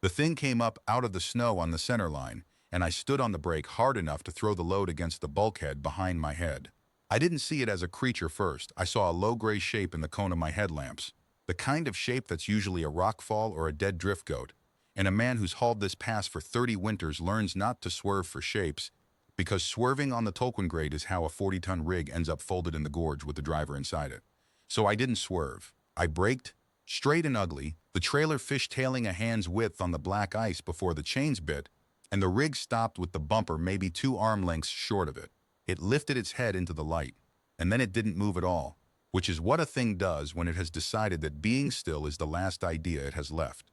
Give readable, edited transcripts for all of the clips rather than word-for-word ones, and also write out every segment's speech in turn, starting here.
The thing came up out of the snow on the center line, and I stood on the brake hard enough to throw the load against the bulkhead behind my head. I didn't see it as a creature first. I saw a low gray shape in the cone of my headlamps, the kind of shape that's usually a rockfall or a dead drift goat. And a man who's hauled this pass for 30 winters learns not to swerve for shapes, because swerving on the Tolkien grade is how a 40-ton rig ends up folded in the gorge with the driver inside it. So I didn't swerve. I braked, straight and ugly, the trailer fishtailing a hand's width on the black ice before the chains bit, and the rig stopped with the bumper maybe 2 arm lengths short of it. It lifted its head into the light, and then it didn't move at all, which is what a thing does when it has decided that being still is the last idea it has left.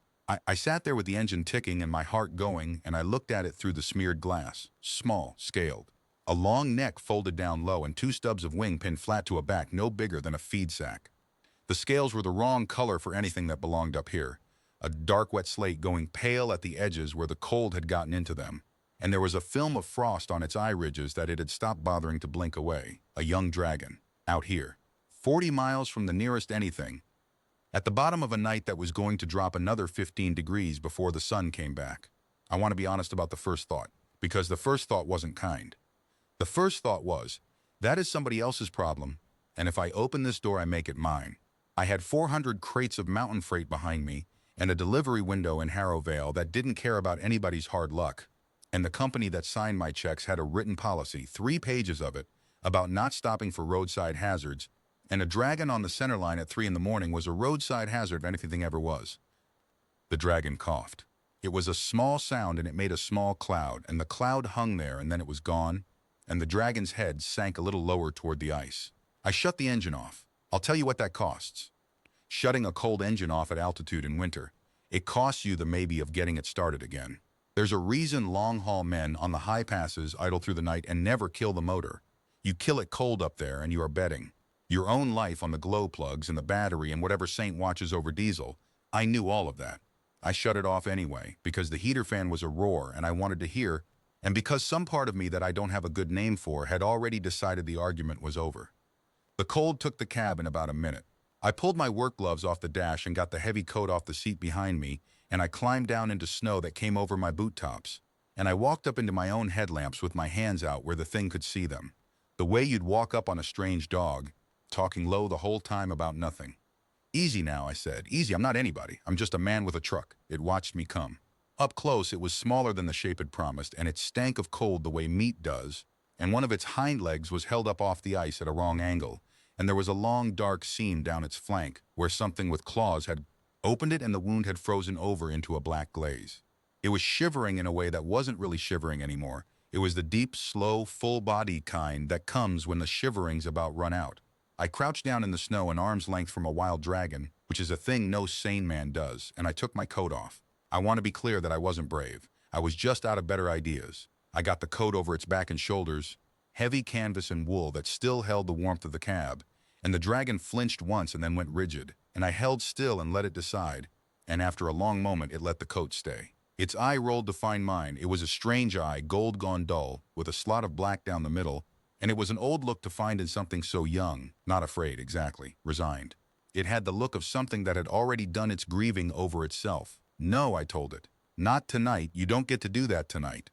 I sat there with the engine ticking and my heart going, and I looked at it through the smeared glass, small, scaled. A long neck folded down low and 2 stubs of wing pinned flat to a back no bigger than a feed sack. The scales were the wrong color for anything that belonged up here, a dark wet slate going pale at the edges where the cold had gotten into them, and there was a film of frost on its eye ridges that it had stopped bothering to blink away. A young dragon, out here, 40 miles from the nearest anything, at the bottom of a night that was going to drop another 15 degrees before the sun came back. I want to be honest about the first thought, because the first thought wasn't kind. The first thought was, that is somebody else's problem, and if I open this door I make it mine. I had 400 crates of mountain freight behind me, and a delivery window in Harrowvale that didn't care about anybody's hard luck. And the company that signed my checks had a written policy, 3 pages of it, about not stopping for roadside hazards, and a dragon on the center line at 3 in the morning was a roadside hazard if anything ever was. The dragon coughed. It was a small sound and it made a small cloud, and the cloud hung there and then it was gone, and the dragon's head sank a little lower toward the ice. I shut the engine off. I'll tell you what that costs. Shutting a cold engine off at altitude in winter, it costs you the maybe of getting it started again. There's a reason long-haul men on the high passes idle through the night and never kill the motor. You kill it cold up there and you are betting your own life on the glow plugs and the battery and whatever saint watches over diesel. I knew all of that. I shut it off anyway, because the heater fan was a roar and I wanted to hear, and because some part of me that I don't have a good name for had already decided the argument was over. The cold took the cab in about a minute. I pulled my work gloves off the dash and got the heavy coat off the seat behind me, and I climbed down into snow that came over my boot tops. And I walked up into my own headlamps with my hands out where the thing could see them. The way you'd walk up on a strange dog, talking low the whole time about nothing. Easy now, I said. Easy, I'm not anybody. I'm just a man with a truck. It watched me come. Up close, it was smaller than the shape it promised, and it stank of cold the way meat does, and one of its hind legs was held up off the ice at a wrong angle, and there was a long dark seam down its flank where something with claws had opened it and the wound had frozen over into a black glaze. It was shivering in a way that wasn't really shivering anymore. It was the deep, slow, full-body kind that comes when the shivering's about run out. I crouched down in the snow an arm's length from a wild dragon, which is a thing no sane man does, and I took my coat off. I want to be clear that I wasn't brave. I was just out of better ideas. I got the coat over its back and shoulders, heavy canvas and wool that still held the warmth of the cab, and the dragon flinched once and then went rigid, and I held still and let it decide, and after a long moment it let the coat stay. Its eye rolled to find mine. It was a strange eye, gold gone dull, with a slot of black down the middle, and it was an old look to find in something so young, not afraid exactly, resigned. It had the look of something that had already done its grieving over itself. No, I told it. Not tonight. You don't get to do that tonight.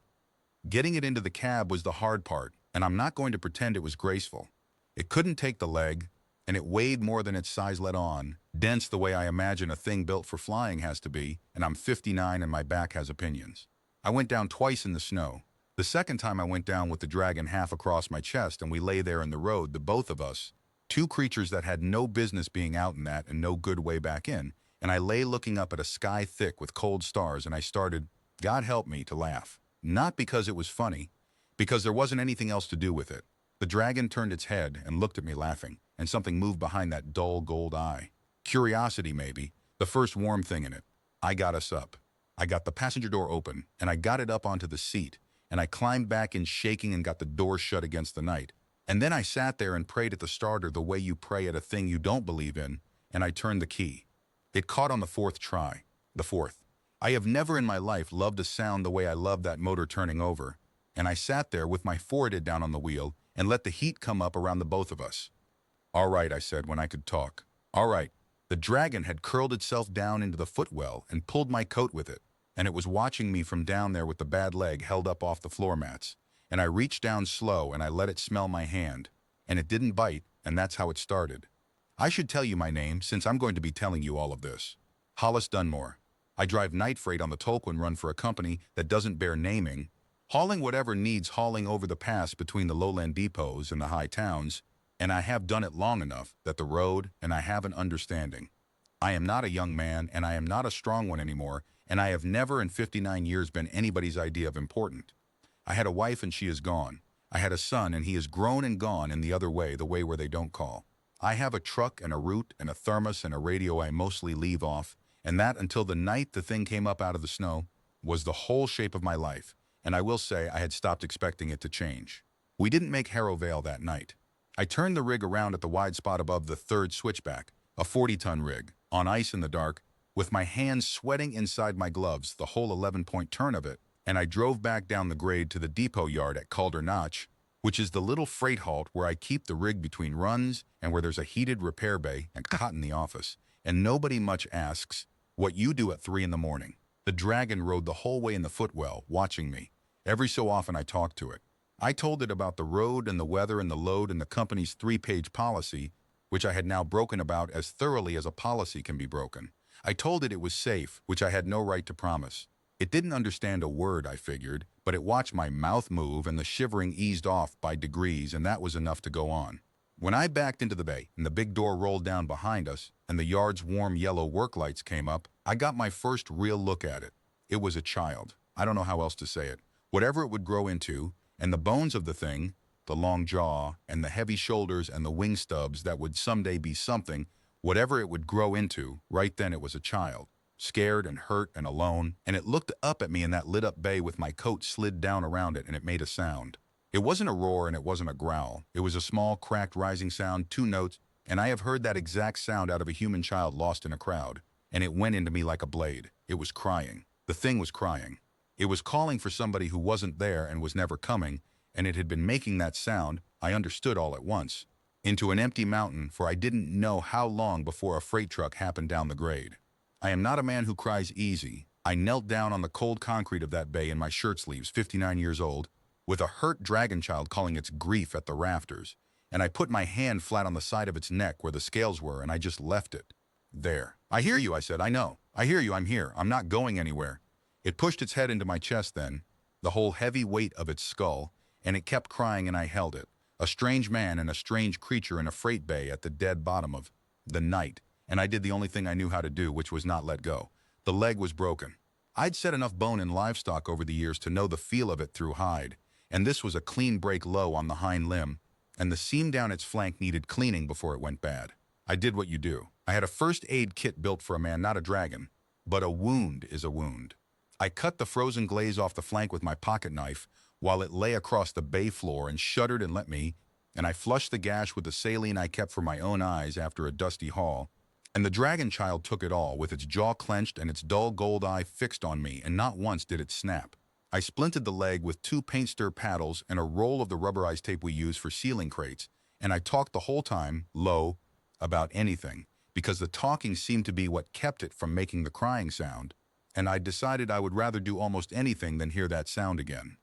Getting it into the cab was the hard part, and I'm not going to pretend it was graceful. It couldn't take the leg, and it weighed more than its size let on, dense the way I imagine a thing built for flying has to be, and I'm 59 and my back has opinions. I went down twice in the snow. The second time I went down with the dragon half across my chest and we lay there in the road, the both of us, 2 creatures that had no business being out in that and no good way back in, and I lay looking up at a sky thick with cold stars and I started, God help me, to laugh. Not because it was funny, because there wasn't anything else to do with it. The dragon turned its head and looked at me laughing, and something moved behind that dull gold eye. Curiosity, maybe, the first warm thing in it. I got us up. I got the passenger door open, and I got it up onto the seat, and I climbed back in shaking and got the door shut against the night. And then I sat there and prayed at the starter the way you pray at a thing you don't believe in, and I turned the key. It caught on the 4th try. The 4th. I have never in my life loved a sound the way I loved that motor turning over, and I sat there with my forehead down on the wheel and let the heat come up around the both of us. All right, I said when I could talk. All right. The dragon had curled itself down into the footwell and pulled my coat with it. and it was watching me from down there with the bad leg held up off the floor mats. And I reached down slow and I let it smell my hand. And it didn't bite, and that's how it started. I should tell you my name, since I'm going to be telling you all of this. Hollis Dunmore. I drive night freight on the Tolkien run for a company that doesn't bear naming, hauling whatever needs hauling over the pass between the lowland depots and the high towns, and I have done it long enough that the road and I have an understanding. I am not a young man, and I am not a strong one anymore, and I have never in 59 years been anybody's idea of important. I had a wife and she is gone. I had a son and he is grown and gone in the other way, the way where they don't call. I have a truck and a route and a thermos and a radio I mostly leave off, and that until the night the thing came up out of the snow was the whole shape of my life, and I will say I had stopped expecting it to change. We didn't make Harrow Vale that night. I turned the rig around at the wide spot above the third switchback, a 40-ton rig, on ice in the dark, with my hands sweating inside my gloves the whole 11-point turn of it, and I drove back down the grade to the depot yard at Calder Notch, which is the little freight halt where I keep the rig between runs and where there's a heated repair bay and cot in the office, and nobody much asks what you do at 3 in the morning. The Dragon rode the whole way in the footwell, watching me. Every so often I talked to it. I told it about the road and the weather and the load and the company's 3-page policy, which I had now broken about as thoroughly as a policy can be broken. I told it was safe, which I had no right to promise. It didn't understand a word, I figured, but it watched my mouth move and the shivering eased off by degrees, and that was enough to go on. When I backed into the bay and the big door rolled down behind us and the yard's warm yellow work lights came up, I got my first real look at it. It was a child. I don't know how else to say it. Whatever it would grow into, and the bones of the thing, the long jaw and the heavy shoulders and the wing stubs that would someday be something, whatever it would grow into, right then it was a child. Scared and hurt and alone, and it looked up at me in that lit-up bay with my coat slid down around it, and it made a sound. It wasn't a roar and it wasn't a growl. It was a small, cracked, rising sound, 2 notes, and I have heard that exact sound out of a human child lost in a crowd, and it went into me like a blade. It was crying. The thing was crying. It was calling for somebody who wasn't there and was never coming, and it had been making that sound, I understood all at once, into an empty mountain, for I didn't know how long before a freight truck happened down the grade. I am not a man who cries easy. I knelt down on the cold concrete of that bay in my shirt sleeves, 59 years old, with a hurt dragon child calling its grief at the rafters, and I put my hand flat on the side of its neck where the scales were, and I just left it. There. I hear you, I said. I know. I hear you. I'm here. I'm not going anywhere. It pushed its head into my chest then, the whole heavy weight of its skull, and it kept crying, and I held it. A strange man and a strange creature in a freight bay at the dead bottom of the night, and I did the only thing I knew how to do, which was not let go. The leg was broken. I'd set enough bone in livestock over the years to know the feel of it through hide, and this was a clean break low on the hind limb, and the seam down its flank needed cleaning before it went bad. I did what you do. I had a first aid kit built for a man, not a dragon, but a wound is a wound. I cut the frozen glaze off the flank with my pocket knife while it lay across the bay floor and shuddered and let me, and I flushed the gash with the saline I kept for my own eyes after a dusty haul, and the dragon child took it all, with its jaw clenched and its dull gold eye fixed on me, and not once did it snap. I splinted the leg with 2 paint stir paddles and a roll of the rubberized tape we use for sealing crates, and I talked the whole time, low, about anything, because the talking seemed to be what kept it from making the crying sound, and I decided I would rather do almost anything than hear that sound again.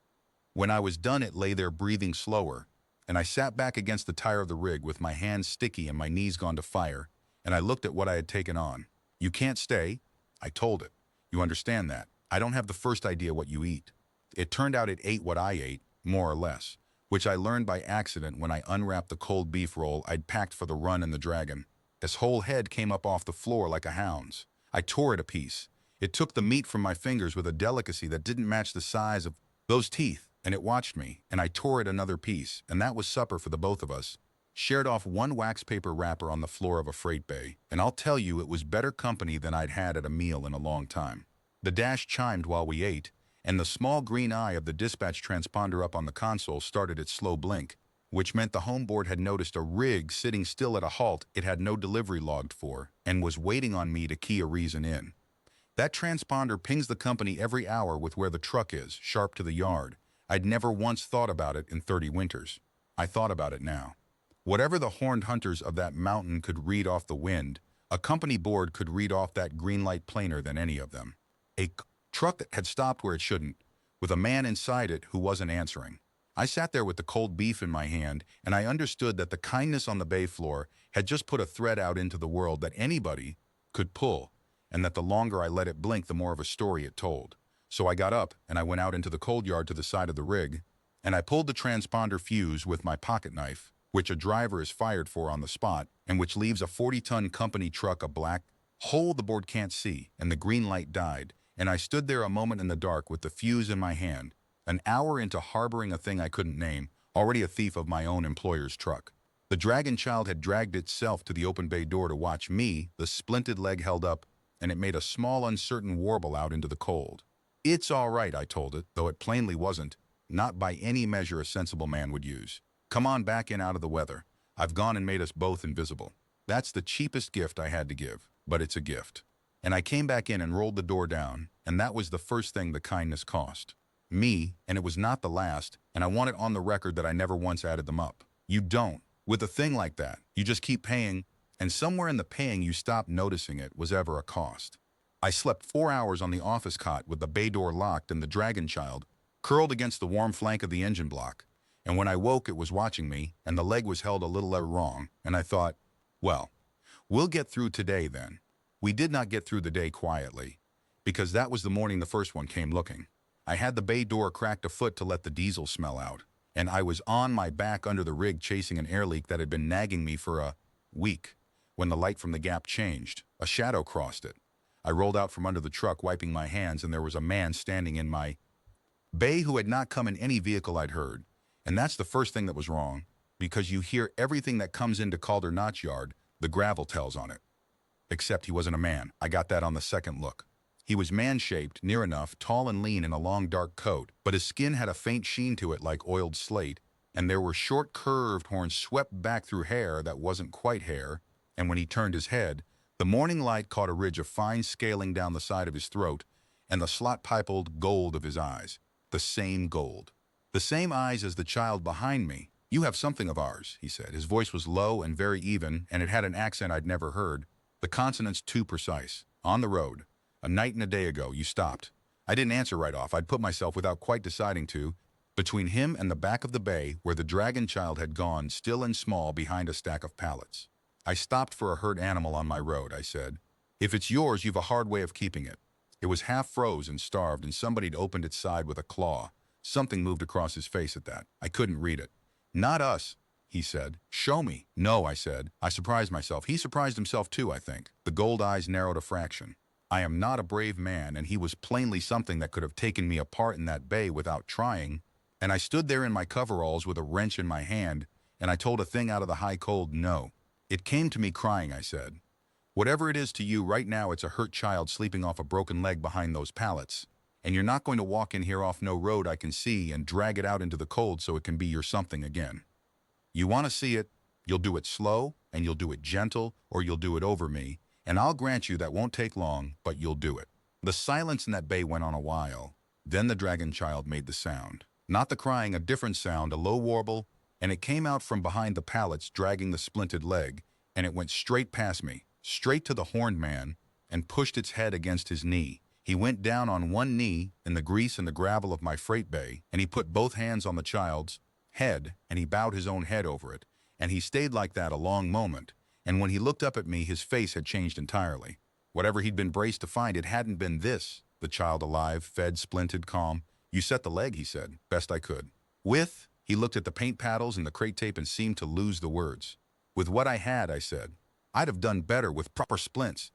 When I was done, it lay there breathing slower, and I sat back against the tire of the rig with my hands sticky and my knees gone to fire, and I looked at what I had taken on. You can't stay, I told it. You understand that. I don't have the first idea what you eat. It turned out it ate what I ate, more or less, which I learned by accident when I unwrapped the cold beef roll I'd packed for the run and the dragon. Its whole head came up off the floor like a hound's. I tore it a piece. It took the meat from my fingers with a delicacy that didn't match the size of those teeth, and it watched me, and I tore it another piece, and that was supper for the both of us. Shared off 1 wax paper wrapper on the floor of a freight bay, and I'll tell you it was better company than I'd had at a meal in a long time. The dash chimed while we ate, and the small green eye of the dispatch transponder up on the console started its slow blink, which meant the homeboard had noticed a rig sitting still at a halt it had no delivery logged for, and was waiting on me to key a reason in. That transponder pings the company every hour with where the truck is, sharp to the yard. I'd never once thought about it in 30 winters. I thought about it now. Whatever the horned hunters of that mountain could read off the wind, a company board could read off that green light plainer than any of them. A truck that had stopped where it shouldn't, with a man inside it who wasn't answering. I sat there with the cold beef in my hand, and I understood that the kindness on the bay floor had just put a thread out into the world that anybody could pull, and that the longer I let it blink, the more of a story it told. So I got up, and I went out into the cold yard to the side of the rig, and I pulled the transponder fuse with my pocket knife, which a driver is fired for on the spot, and which leaves a 40-ton company truck a black hole the board can't see, and the green light died, and I stood there a moment in the dark with the fuse in my hand, an hour into harboring a thing I couldn't name, already a thief of my own employer's truck. The dragon child had dragged itself to the open bay door to watch me, the splinted leg held up, and it made a small uncertain warble out into the cold. "It's all right," I told it, though it plainly wasn't, not by any measure a sensible man would use. "Come on back in out of the weather. I've gone and made us both invisible. That's the cheapest gift I had to give, but it's a gift." And I came back in and rolled the door down, and that was the first thing the kindness cost. Me, and it was not the last, and I want it on the record that I never once added them up. You don't. With a thing like that, you just keep paying, and somewhere in the paying you stop noticing it was ever a cost. I slept 4 hours on the office cot with the bay door locked and the dragon child curled against the warm flank of the engine block, and when I woke it was watching me, and the leg was held a little wrong, and I thought, well, we'll get through today then. We did not get through the day quietly, because that was the morning the first one came looking. I had the bay door cracked a foot to let the diesel smell out, and I was on my back under the rig chasing an air leak that had been nagging me for a week. When the light from the gap changed, a shadow crossed it. I rolled out from under the truck, wiping my hands, and there was a man standing in my bay who had not come in any vehicle I'd heard. And that's the first thing that was wrong, because you hear everything that comes into Calder Notch Yard, the gravel tells on it. Except he wasn't a man. I got that on the second look. He was man-shaped, near enough, tall and lean in a long dark coat, but his skin had a faint sheen to it like oiled slate, and there were short curved horns swept back through hair that wasn't quite hair, and when he turned his head, the morning light caught a ridge of fine scaling down the side of his throat, and the slot-piped gold of his eyes. The same gold. The same eyes as the child behind me. "You have something of ours," he said. His voice was low and very even, and it had an accent I'd never heard, the consonants too precise. "On the road. A night and a day ago, you stopped." I didn't answer right off. I'd put myself, without quite deciding to, between him and the back of the bay where the dragon child had gone, still and small, behind a stack of pallets. "I stopped for a hurt animal on my road," I said. "If it's yours, you've a hard way of keeping it." It was half froze and starved, and somebody'd opened its side with a claw. Something moved across his face at that. I couldn't read it. "Not us," he said. "Show me." "No," I said. I surprised myself. He surprised himself too, I think. The gold eyes narrowed a fraction. I am not a brave man, and he was plainly something that could have taken me apart in that bay without trying, and I stood there in my coveralls with a wrench in my hand, and I told a thing out of the high cold no. "It came to me crying," I said. "Whatever it is to you, right now it's a hurt child sleeping off a broken leg behind those pallets, and you're not going to walk in here off no road I can see and drag it out into the cold so it can be your something again. You want to see it, you'll do it slow, and you'll do it gentle, or you'll do it over me, and I'll grant you that won't take long, but you'll do it." The silence in that bay went on a while. Then the dragon child made the sound. Not the crying, a different sound, a low warble, and it came out from behind the pallets dragging the splinted leg, and it went straight past me, straight to the horned man, and pushed its head against his knee. He went down on one knee in the grease and the gravel of my freight bay, and he put both hands on the child's head, and he bowed his own head over it, and he stayed like that a long moment, and when he looked up at me, his face had changed entirely. Whatever he'd been braced to find, it hadn't been this. The child alive, fed, splinted, calm. "You set the leg," he said, "best I could." "With?" He looked at the paint paddles and the crate tape and seemed to lose the words. "With what I had," I said. "I'd have done better with proper splints.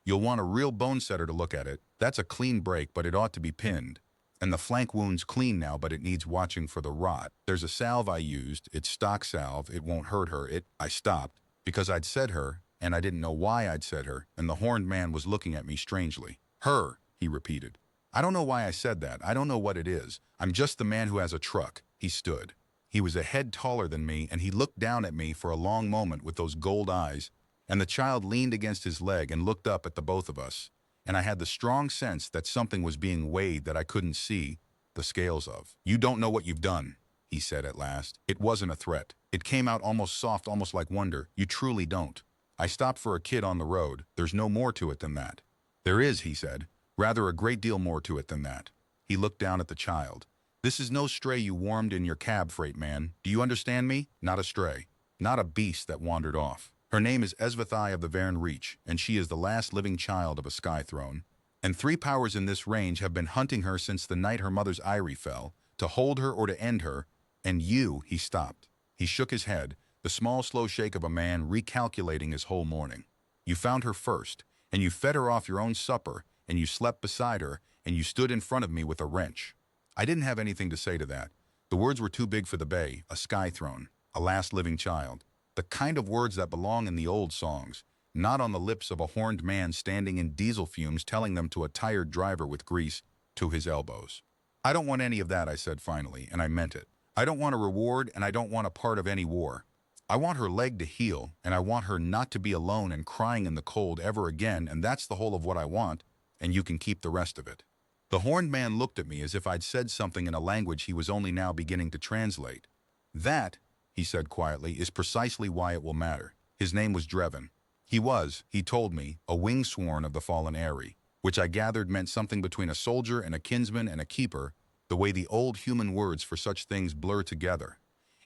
You'll want a real bone setter to look at it. That's a clean break, but it ought to be pinned. And the flank wound's clean now, but it needs watching for the rot. There's a salve I used. It's stock salve. It won't hurt her. I stopped, because I'd said her, and I didn't know why I'd said her, and the horned man was looking at me strangely. "Her," he repeated. "I don't know why I said that. I don't know what it is. I'm just the man who has a truck." He stood. He was a head taller than me, and he looked down at me for a long moment with those gold eyes, and the child leaned against his leg and looked up at the both of us, and I had the strong sense that something was being weighed that I couldn't see the scales of. "You don't know what you've done," he said at last. It wasn't a threat. It came out almost soft, almost like wonder. "You truly don't. I stopped for a kid on the road. There's no more to it than that." "There is," he said. Rather, a great deal more to it than that. He looked down at the child. This is no stray you warmed in your cab, freight man. Do you understand me? Not a stray. Not a beast that wandered off. Her name is Esvathai of the Varen Reach, and she is the last living child of a sky throne. And 3 powers in this range have been hunting her since the night her mother's eyrie fell, to hold her or to end her, and you, he stopped. He shook his head, the small, slow shake of a man recalculating his whole morning. You found her first, and you fed her off your own supper, and you slept beside her, and you stood in front of me with a wrench. I didn't have anything to say to that. The words were too big for the bay, a sky throne, a last living child. The kind of words that belong in the old songs, not on the lips of a horned man standing in diesel fumes telling them to a tired driver with grease to his elbows. I don't want any of that, I said finally, and I meant it. I don't want a reward, and I don't want a part of any war. I want her leg to heal, and I want her not to be alone and crying in the cold ever again, and that's the whole of what I want, and you can keep the rest of it. The horned man looked at me as if I'd said something in a language he was only now beginning to translate. That, he said quietly, is precisely why it will matter. His name was Drevin. He was, he told me, a wingsworn of the fallen Heir, which I gathered meant something between a soldier and a kinsman and a keeper, the way the old human words for such things blur together.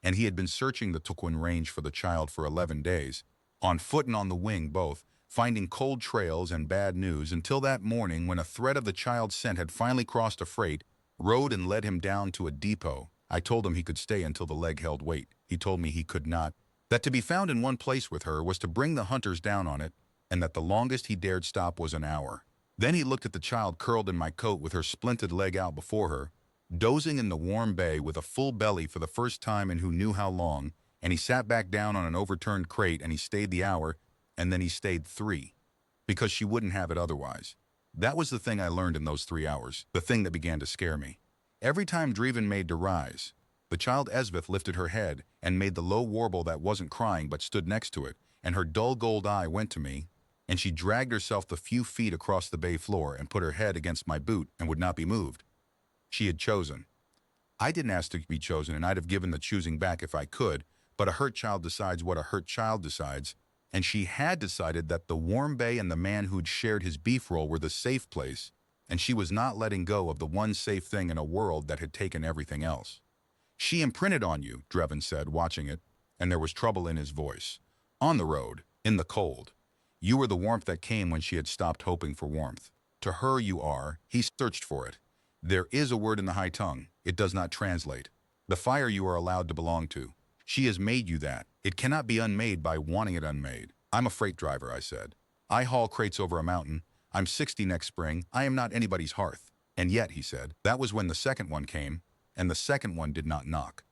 And he had been searching the Tukwin range for the child for 11 days, on foot and on the wing both, finding cold trails and bad news until that morning when a thread of the child's scent had finally crossed a freight, rode and led him down to a depot. I told him he could stay until the leg held weight. He told me he could not. That to be found in one place with her was to bring the hunters down on it, and that the longest he dared stop was an hour. Then he looked at the child curled in my coat with her splinted leg out before her, dozing in the warm bay with a full belly for the first time in who knew how long, and he sat back down on an overturned crate and he stayed the hour, and then he stayed 3. Because she wouldn't have it otherwise. That was the thing I learned in those 3 hours, the thing that began to scare me. Every time Drevin made to rise, the child Esvath lifted her head and made the low warble that wasn't crying but stood next to it, and her dull gold eye went to me, and she dragged herself the few feet across the bay floor and put her head against my boot and would not be moved. She had chosen. I didn't ask to be chosen, and I'd have given the choosing back if I could, but a hurt child decides what a hurt child decides, and she had decided that the warm bay and the man who'd shared his beef roll were the safe place, and she was not letting go of the one safe thing in a world that had taken everything else. She imprinted on you, Drevin said, watching it, and there was trouble in his voice. On the road, in the cold. You were the warmth that came when she had stopped hoping for warmth. To her you are, he searched for it. There is a word in the high tongue. It does not translate. The fire you are allowed to belong to. She has made you that. It cannot be unmade by wanting it unmade. I'm a freight driver, I said. I haul crates over a mountain. I'm 60 next spring. I am not anybody's hearth. And yet, he said, that was when the second one came, and the second one did not knock.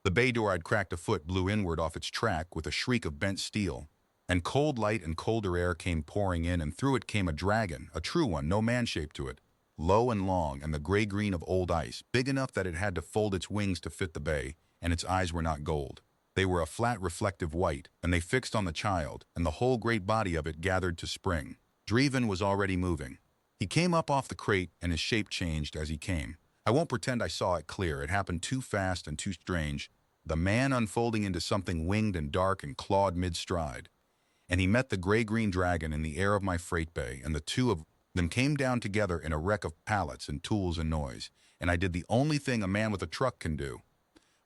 The bay door I'd cracked a foot blew inward off its track with a shriek of bent steel, and cold light and colder air came pouring in, and through it came a dragon, a true one, no man-shape to it, low and long, and the gray-green of old ice, big enough that it had to fold its wings to fit the bay, and its eyes were not gold. They were a flat, reflective white, and they fixed on the child, and the whole great body of it gathered to spring. Drevin was already moving. He came up off the crate, and his shape changed as he came. I won't pretend I saw it clear. It happened too fast and too strange. The man unfolding into something winged and dark and clawed mid-stride. And he met the gray-green dragon in the air of my freight bay, and the two of them came down together in a wreck of pallets and tools and noise, and I did the only thing a man with a truck can do.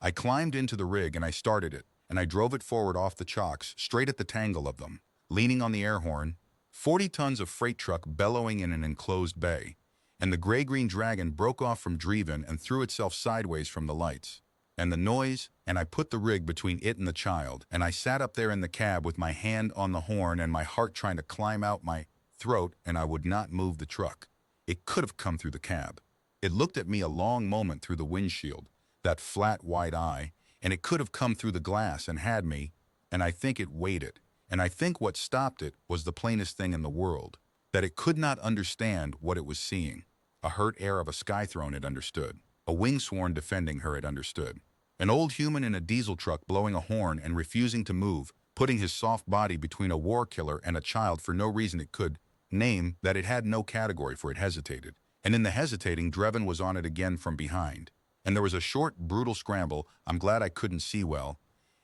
I climbed into the rig and I started it, and I drove it forward off the chocks, straight at the tangle of them, leaning on the air horn, 40 tons of freight truck bellowing in an enclosed bay, and the gray-green dragon broke off from Drevin and threw itself sideways from the lights. And the noise, and I put the rig between it and the child, and I sat up there in the cab with my hand on the horn and my heart trying to climb out my throat, and I would not move the truck. It could have come through the cab. It looked at me a long moment through the windshield, that flat white eye, and it could have come through the glass and had me, and I think it waited. And I think what stopped it was the plainest thing in the world, that it could not understand what it was seeing. A hurt heir of a sky throne it understood. A wingsworn defending her it understood. An old human in a diesel truck blowing a horn and refusing to move, putting his soft body between a war killer and a child for no reason it could name, that it had no category for it hesitated. And in the hesitating, Drevin was on it again from behind. And there was a short, brutal scramble. I'm glad I couldn't see well.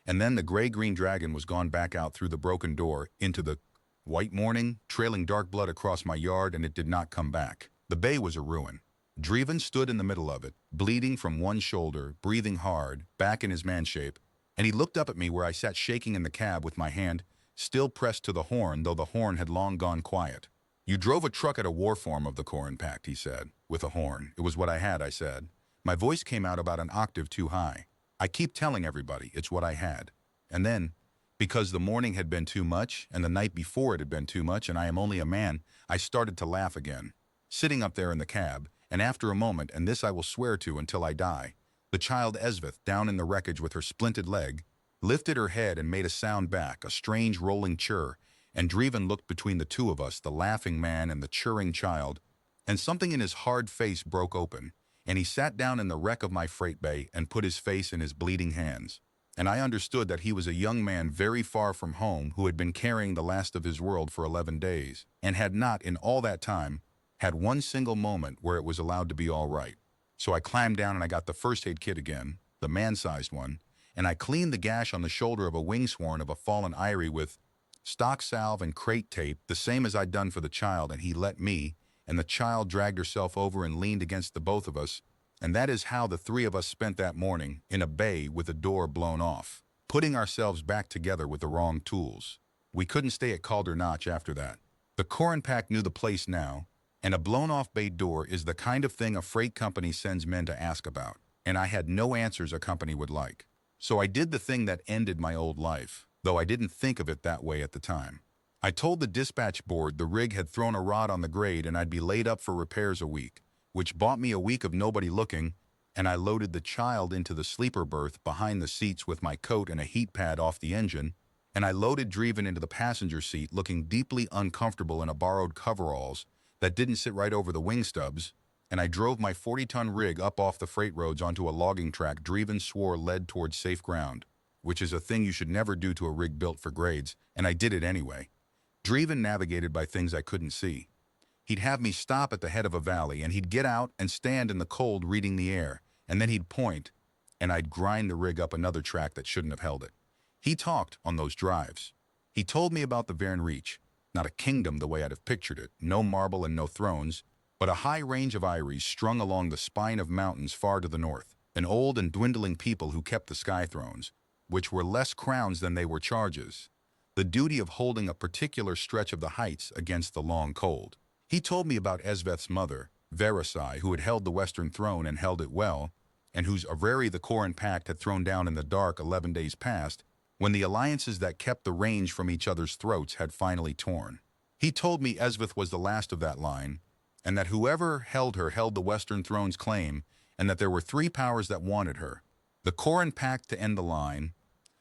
And then the gray-green dragon was gone back out through the broken door into the white morning, trailing dark blood across my yard, and it did not come back. The bay was a ruin. Dreven stood in the middle of it, bleeding from one shoulder, breathing hard, back in his man shape, and he looked up at me where I sat shaking in the cab with my hand still pressed to the horn, though the horn had long gone quiet. "You drove a truck at a war form of the Corps Impact," he said, with a horn. "It was what I had," I said. My voice came out about an octave too high. "I keep telling everybody it's what I had." And then, because the morning had been too much, and the night before it had been too much, and I am only a man, I started to laugh again. Sitting up there in the cab, and after a moment, and this I will swear to until I die, the child Esvith, down in the wreckage with her splinted leg, lifted her head and made a sound back, a strange rolling chirr, and Dreven looked between the two of us, the laughing man and the chirring child, and something in his hard face broke open, and he sat down in the wreck of my freight bay and put his face in his bleeding hands. And I understood that he was a young man very far from home who had been carrying the last of his world for 11 days, and had not, in all that time, had one single moment where it was allowed to be all right. So I climbed down and I got the first aid kit again, the man-sized one, and I cleaned the gash on the shoulder of a wingsworn of a fallen Heir with stock salve and crate tape, the same as I'd done for the child, and he let me, and the child dragged herself over and leaned against the both of us, and that is how the three of us spent that morning, in a bay with the door blown off, putting ourselves back together with the wrong tools. We couldn't stay at Calder Notch after that. The Corrin Pack knew the place now, and a blown-off bay door is the kind of thing a freight company sends men to ask about, and I had no answers a company would like. So I did the thing that ended my old life, though I didn't think of it that way at the time. I told the dispatch board the rig had thrown a rod on the grade and I'd be laid up for repairs a week, which bought me a week of nobody looking, and I loaded the child into the sleeper berth behind the seats with my coat and a heat pad off the engine, and I loaded Dreven into the passenger seat looking deeply uncomfortable in a borrowed coveralls that didn't sit right over the wing stubs, and I drove my 40-ton rig up off the freight roads onto a logging track Dreven swore led towards safe ground, which is a thing you should never do to a rig built for grades, and I did it anyway. Dreven navigated by things I couldn't see. He'd have me stop at the head of a valley, and he'd get out and stand in the cold reading the air, and then he'd point, and I'd grind the rig up another track that shouldn't have held it. He talked on those drives. He told me about the Verne Reach, not a kingdom the way I'd have pictured it, no marble and no thrones, but a high range of eyries strung along the spine of mountains far to the north, an old and dwindling people who kept the sky thrones, which were less crowns than they were charges, the duty of holding a particular stretch of the heights against the long cold. He told me about Esveth's mother, Versailles, who had held the Western throne and held it well, and whose Avrari the Corrin Pact had thrown down in the dark 11 days past, when the alliances that kept the range from each other's throats had finally torn. He told me Esveth was the last of that line, and that whoever held her held the Western throne's claim, and that there were three powers that wanted her: the Corrin Pact to end the line,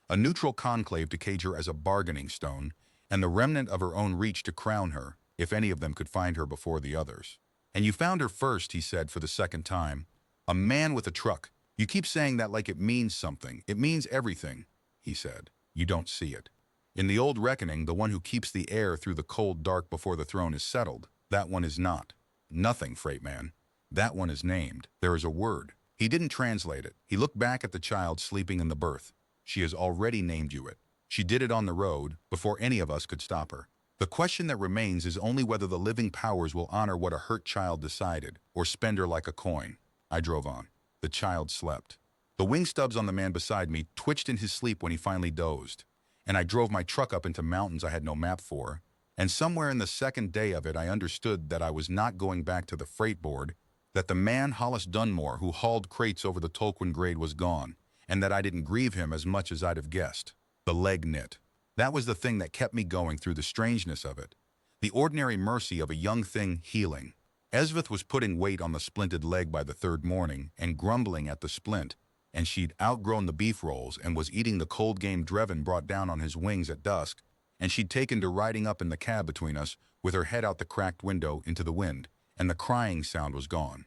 a neutral conclave to cage her as a bargaining stone, and the remnant of her own reach to crown her, if any of them could find her before the others. "And you found her first," he said for the second time. "A man with a truck. You keep saying that like it means something. It means everything," he said. "You don't see it. In the old reckoning, the one who keeps the air through the cold dark before the throne is settled. That one is not. Nothing, freight man. That one is named. There is a word." He didn't translate it. He looked back at the child sleeping in the berth. "She has already named you it. She did it on the road, before any of us could stop her. The question that remains is only whether the living powers will honor what a hurt child decided, or spend her like a coin." I drove on. The child slept. The wing stubs on the man beside me twitched in his sleep when he finally dozed, and I drove my truck up into mountains I had no map for, and somewhere in the second day of it I understood that I was not going back to the freight board, that the man Hollis Dunmore who hauled crates over the Tolkien grade was gone, and that I didn't grieve him as much as I'd have guessed. The leg knit. That was the thing that kept me going through the strangeness of it. The ordinary mercy of a young thing healing. Esveth was putting weight on the splinted leg by the third morning and grumbling at the splint, and she'd outgrown the beef rolls and was eating the cold game Dreven brought down on his wings at dusk, and she'd taken to riding up in the cab between us with her head out the cracked window into the wind, and the crying sound was gone.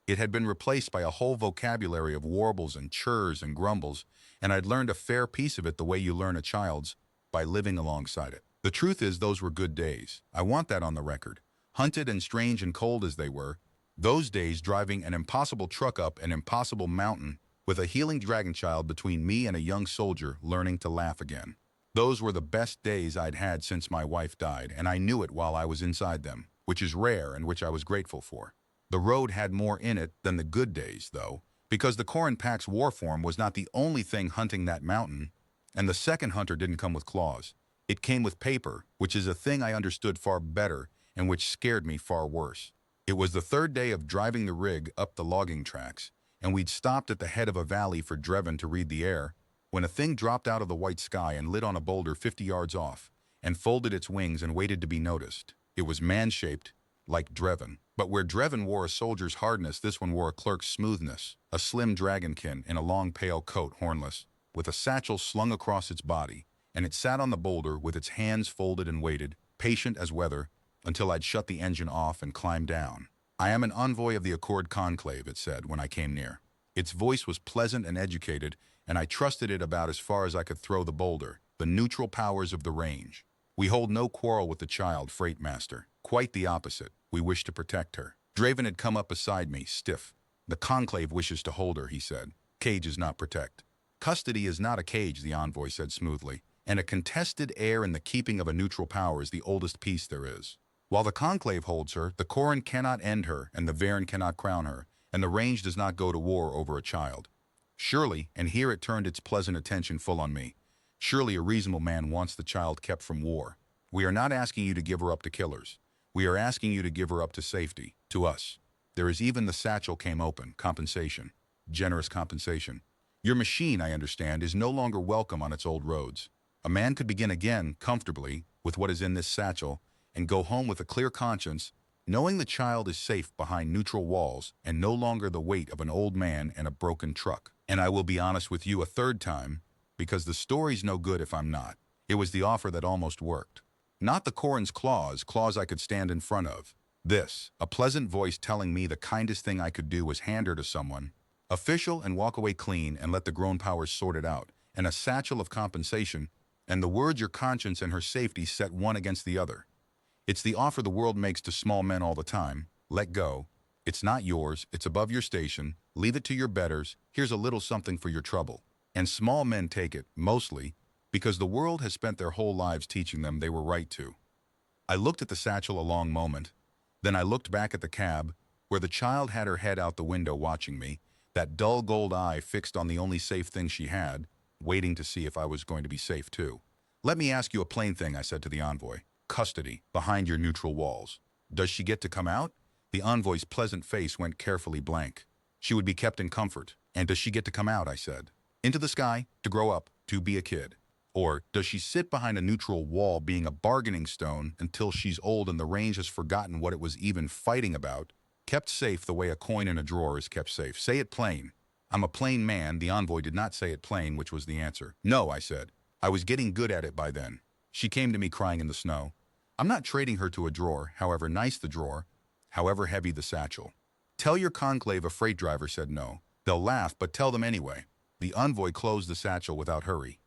It had been replaced by a whole vocabulary of warbles and churs and grumbles, and I'd learned a fair piece of it the way you learn a child's, by living alongside it. The truth is, those were good days. I want that on the record. Hunted and strange and cold as they were, those days driving an impossible truck up an impossible mountain with a healing dragon child between me and a young soldier learning to laugh again. Those were the best days I'd had since my wife died, and I knew it while I was inside them, which is rare and which I was grateful for. The road had more in it than the good days, though, because the Corin Pack's war form was not the only thing hunting that mountain, and the second hunter didn't come with claws. It came with paper, which is a thing I understood far better and which scared me far worse. It was the third day of driving the rig up the logging tracks, and we'd stopped at the head of a valley for Drevin to read the air, when a thing dropped out of the white sky and lit on a boulder 50 yards off, and folded its wings and waited to be noticed. It was man-shaped, like Drevin. But where Drevin wore a soldier's hardness, this one wore a clerk's smoothness, a slim dragonkin in a long pale coat, hornless, with a satchel slung across its body, and it sat on the boulder with its hands folded and waited, patient as weather, until I'd shut the engine off and climbed down. "I am an envoy of the Accord Conclave," it said when I came near. Its voice was pleasant and educated, and I trusted it about as far as I could throw the boulder, the neutral powers of the range. "We hold no quarrel with the child, Freight Master. Quite the opposite. We wish to protect her." Draven had come up beside me, stiff. "The Conclave wishes to hold her," he said. "Cage is not protect." "Custody is not a cage," the envoy said smoothly, "and a contested heir in the keeping of a neutral power is the oldest peace there is. While the Conclave holds her, the Corin cannot end her, and the Varen cannot crown her, and the range does not go to war over a child. Surely," and here it turned its pleasant attention full on me, "surely a reasonable man wants the child kept from war. We are not asking you to give her up to killers. We are asking you to give her up to safety, to us. There is even the satchel came open, compensation, generous compensation. Your machine, I understand, is no longer welcome on its old roads. A man could begin again, comfortably, with what is in this satchel, and go home with a clear conscience, knowing the child is safe behind neutral walls and no longer the weight of an old man and a broken truck. And I will be honest with you a third time, because the story's no good if I'm not. It was the offer that almost worked. Not the Corin's claws I could stand in front of. This, a pleasant voice telling me the kindest thing I could do was hand her to someone, official, and walk away clean and let the grown powers sort it out, and a satchel of compensation, and the words your conscience and her safety set one against the other. It's the offer the world makes to small men all the time. Let go. It's not yours. It's above your station. Leave it to your betters. Here's a little something for your trouble. And small men take it, mostly, because the world has spent their whole lives teaching them they were right to. I looked at the satchel a long moment. Then I looked back at the cab, where the child had her head out the window watching me, that dull gold eye fixed on the only safe thing she had, waiting to see if I was going to be safe too. "Let me ask you a plain thing," I said to the envoy. "Custody, behind your neutral walls. Does she get to come out?" The envoy's pleasant face went carefully blank. "She would be kept in comfort." "And does she get to come out?" I said. "Into the sky, to grow up, to be a kid. Or does she sit behind a neutral wall being a bargaining stone until she's old and the range has forgotten what it was even fighting about, kept safe the way a coin in a drawer is kept safe? Say it plain." "I'm a plain man." The envoy did not say it plain, which was the answer. "No," I said. "I was getting good at it by then. She came to me crying in the snow. I'm not trading her to a drawer, however nice the drawer, however heavy the satchel." "Tell your conclave," a freight driver said. "No. They'll laugh, but tell them anyway." The envoy closed the satchel without hurry.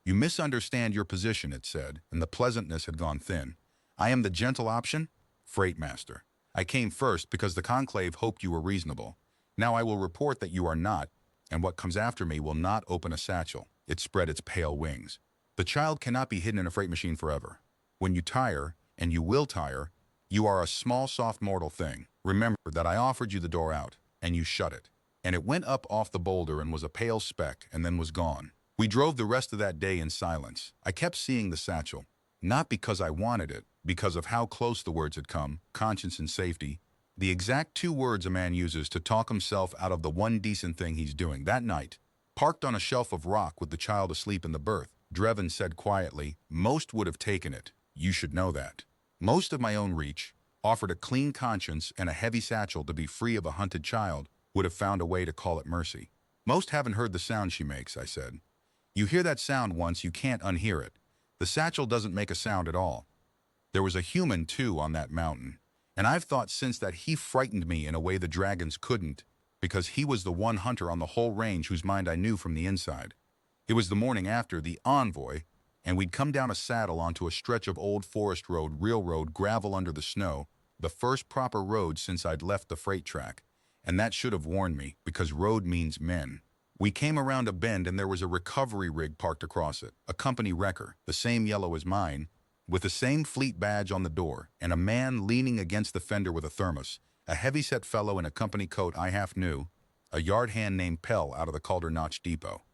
"You misunderstand your position," it said, and the pleasantness had gone thin. "I am the gentle option, Freight Master. I came first because the conclave hoped you were reasonable. Now I will report that you are not, and what comes after me will not open a satchel." It spread its pale wings. "The child cannot be hidden in a freight machine forever. When you tire, and you will tire, you are a small, soft, mortal thing. Remember that I offered you the door out, and you shut it. And it went up off the boulder and was a pale speck and then was gone. We drove the rest of that day in silence. I kept seeing the satchel, not because I wanted it, because of how close the words had come, conscience and safety, the exact 2 words a man uses to talk himself out of the one decent thing he's doing. That night, parked on a shelf of rock with the child asleep in the berth, Drevin said quietly, "Most would have taken it. You should know that. Most of my own reach, offered a clean conscience and a heavy satchel to be free of a hunted child, would have found a way to call it mercy. Most haven't heard the sound she makes," I said. "You hear that sound once, you can't unhear it. The satchel doesn't make a sound at all. There was a human, too, on that mountain. And I've thought since that he frightened me in a way the dragons couldn't, because he was the one hunter on the whole range whose mind I knew from the inside. It was the morning after the envoy, and we'd come down a saddle onto a stretch of old forest road, real road, gravel under the snow, the first proper road since I'd left the freight track. And that should have warned me, because road means men. We came around a bend and there was a recovery rig parked across it, a company wrecker, the same yellow as mine, with the same fleet badge on the door, and a man leaning against the fender with a thermos, a heavy-set fellow in a company coat I half knew, a yard hand named Pell out of the Calder Notch Depot.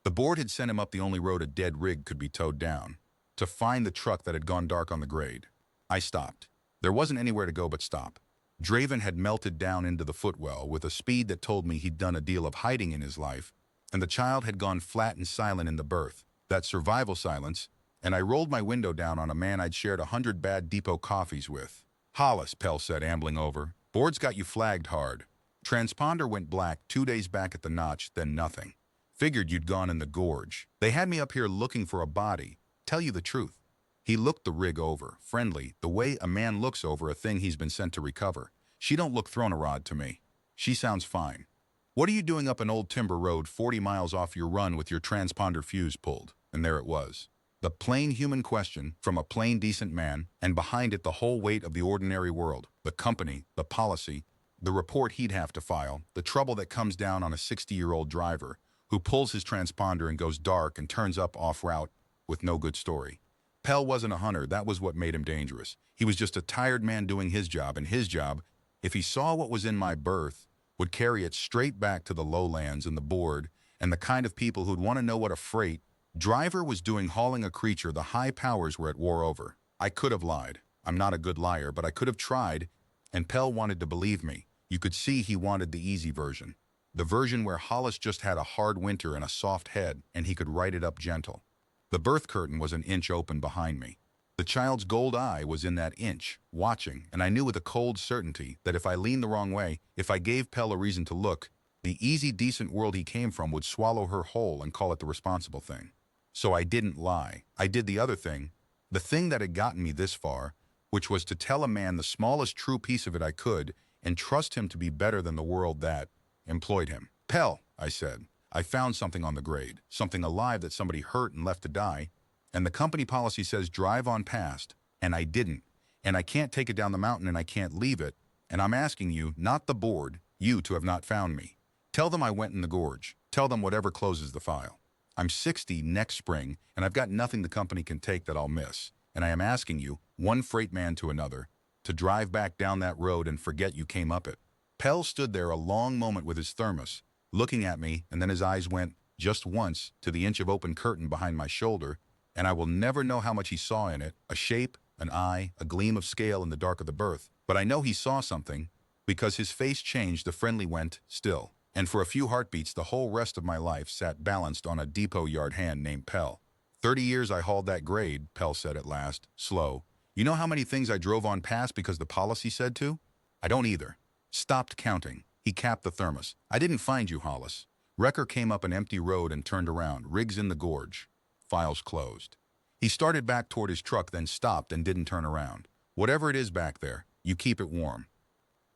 The board had sent him up the only road a dead rig could be towed down, to find the truck that had gone dark on the grade. I stopped. There wasn't anywhere to go but stop. Draven had melted down into the footwell with a speed that told me he'd done a deal of hiding in his life, and the child had gone flat and silent in the berth, that survival silence, and I rolled my window down on a man I'd shared 100 bad depot coffees with. "Hollis," Pell said, ambling over. "Board's got you flagged hard. Transponder went black 2 days back at the notch, then nothing. Figured you'd gone in the gorge. They had me up here looking for a body. Tell you the truth." He looked the rig over, friendly, the way a man looks over a thing he's been sent to recover. "She don't look thrown a rod to me. She sounds fine. What are you doing up an old timber road 40 miles off your run with your transponder fuse pulled?" And there it was. The plain human question from a plain decent man, and behind it the whole weight of the ordinary world, the company, the policy, the report he'd have to file, the trouble that comes down on a 60-year-old driver who pulls his transponder and goes dark and turns up off route with no good story. Pell wasn't a hunter, that was what made him dangerous. He was just a tired man doing his job, and his job, if he saw what was in my berth, would carry it straight back to the lowlands and the board and the kind of people who'd want to know what a freight driver was doing hauling a creature the high powers were at war over. I could have lied. I'm not a good liar, but I could have tried, and Pell wanted to believe me. You could see he wanted the easy version. The version where Hollis just had a hard winter and a soft head, and he could write it up gentle. The berth curtain was an inch open behind me. The child's gold eye was in that inch, watching, and I knew with a cold certainty that if I leaned the wrong way, if I gave Pell a reason to look, the easy, decent world he came from would swallow her whole and call it the responsible thing. So I didn't lie. I did the other thing, the thing that had gotten me this far, which was to tell a man the smallest true piece of it I could and trust him to be better than the world that employed him. "Pell," I said, "I found something on the grade, something alive that somebody hurt and left to die, and the company policy says drive on past, and I didn't, and I can't take it down the mountain and I can't leave it, and I'm asking you, not the board, you to have not found me. Tell them I went in the gorge. Tell them whatever closes the file. I'm 60 next spring, and I've got nothing the company can take that I'll miss, and I am asking you, one freight man to another, to drive back down that road and forget you came up it." Pell stood there a long moment with his thermos, looking at me, and then his eyes went, just once, to the inch of open curtain behind my shoulder, and I will never know how much he saw in it, a shape, an eye, a gleam of scale in the dark of the berth. But I know he saw something, because his face changed, the friendly went, still. And for a few heartbeats, the whole rest of my life sat balanced on a depot yard hand named Pell. 30 years I hauled that grade," Pell said at last, slow. "You know how many things I drove on past because the policy said to? I don't either." Stopped counting. He capped the thermos. "I didn't find you, Hollis. Wrecker came up an empty road and turned around. Rigs in the gorge. Files closed." He started back toward his truck, then stopped and didn't turn around. "Whatever it is back there, you keep it warm."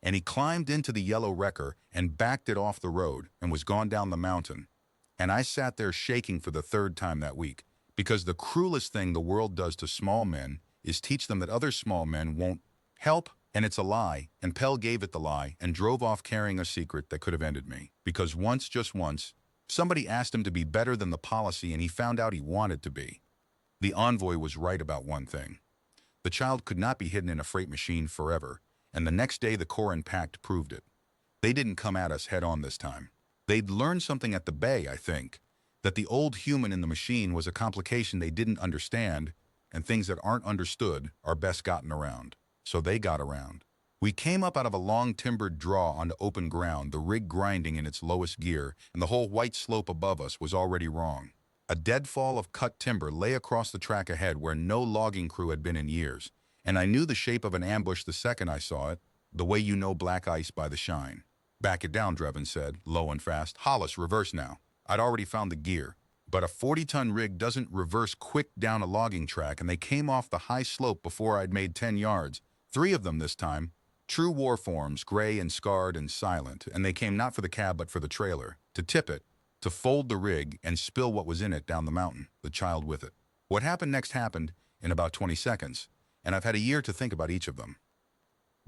And he climbed into the yellow wrecker and backed it off the road and was gone down the mountain. And I sat there shaking for the third time that week, because the cruelest thing the world does to small men is teach them that other small men won't help, and it's a lie, and Pell gave it the lie and drove off carrying a secret that could have ended me. Because once, just once, somebody asked him to be better than the policy and he found out he wanted to be. The envoy was right about one thing. The child could not be hidden in a freight machine forever, and the next day the Corps and Pact proved it. They didn't come at us head on this time. They'd learned something at the bay, I think, that the old human in the machine was a complication they didn't understand, and things that aren't understood are best gotten around. So they got around. We came up out of a long timbered draw onto open ground, the rig grinding in its lowest gear, and the whole white slope above us was already wrong. A deadfall of cut timber lay across the track ahead where no logging crew had been in years, and I knew the shape of an ambush the second I saw it, the way you know black ice by the shine. "Back it down," Draven said, low and fast. "Hollis, reverse now." I'd already found the gear, but a 40-ton rig doesn't reverse quick down a logging track, and they came off the high slope before I'd made 10 yards. 3 of them this time. True war forms, gray and scarred and silent, and they came not for the cab but for the trailer, to tip it, to fold the rig and spill what was in it down the mountain, the child with it. What happened next happened in about 20 seconds, and I've had a year to think about each of them.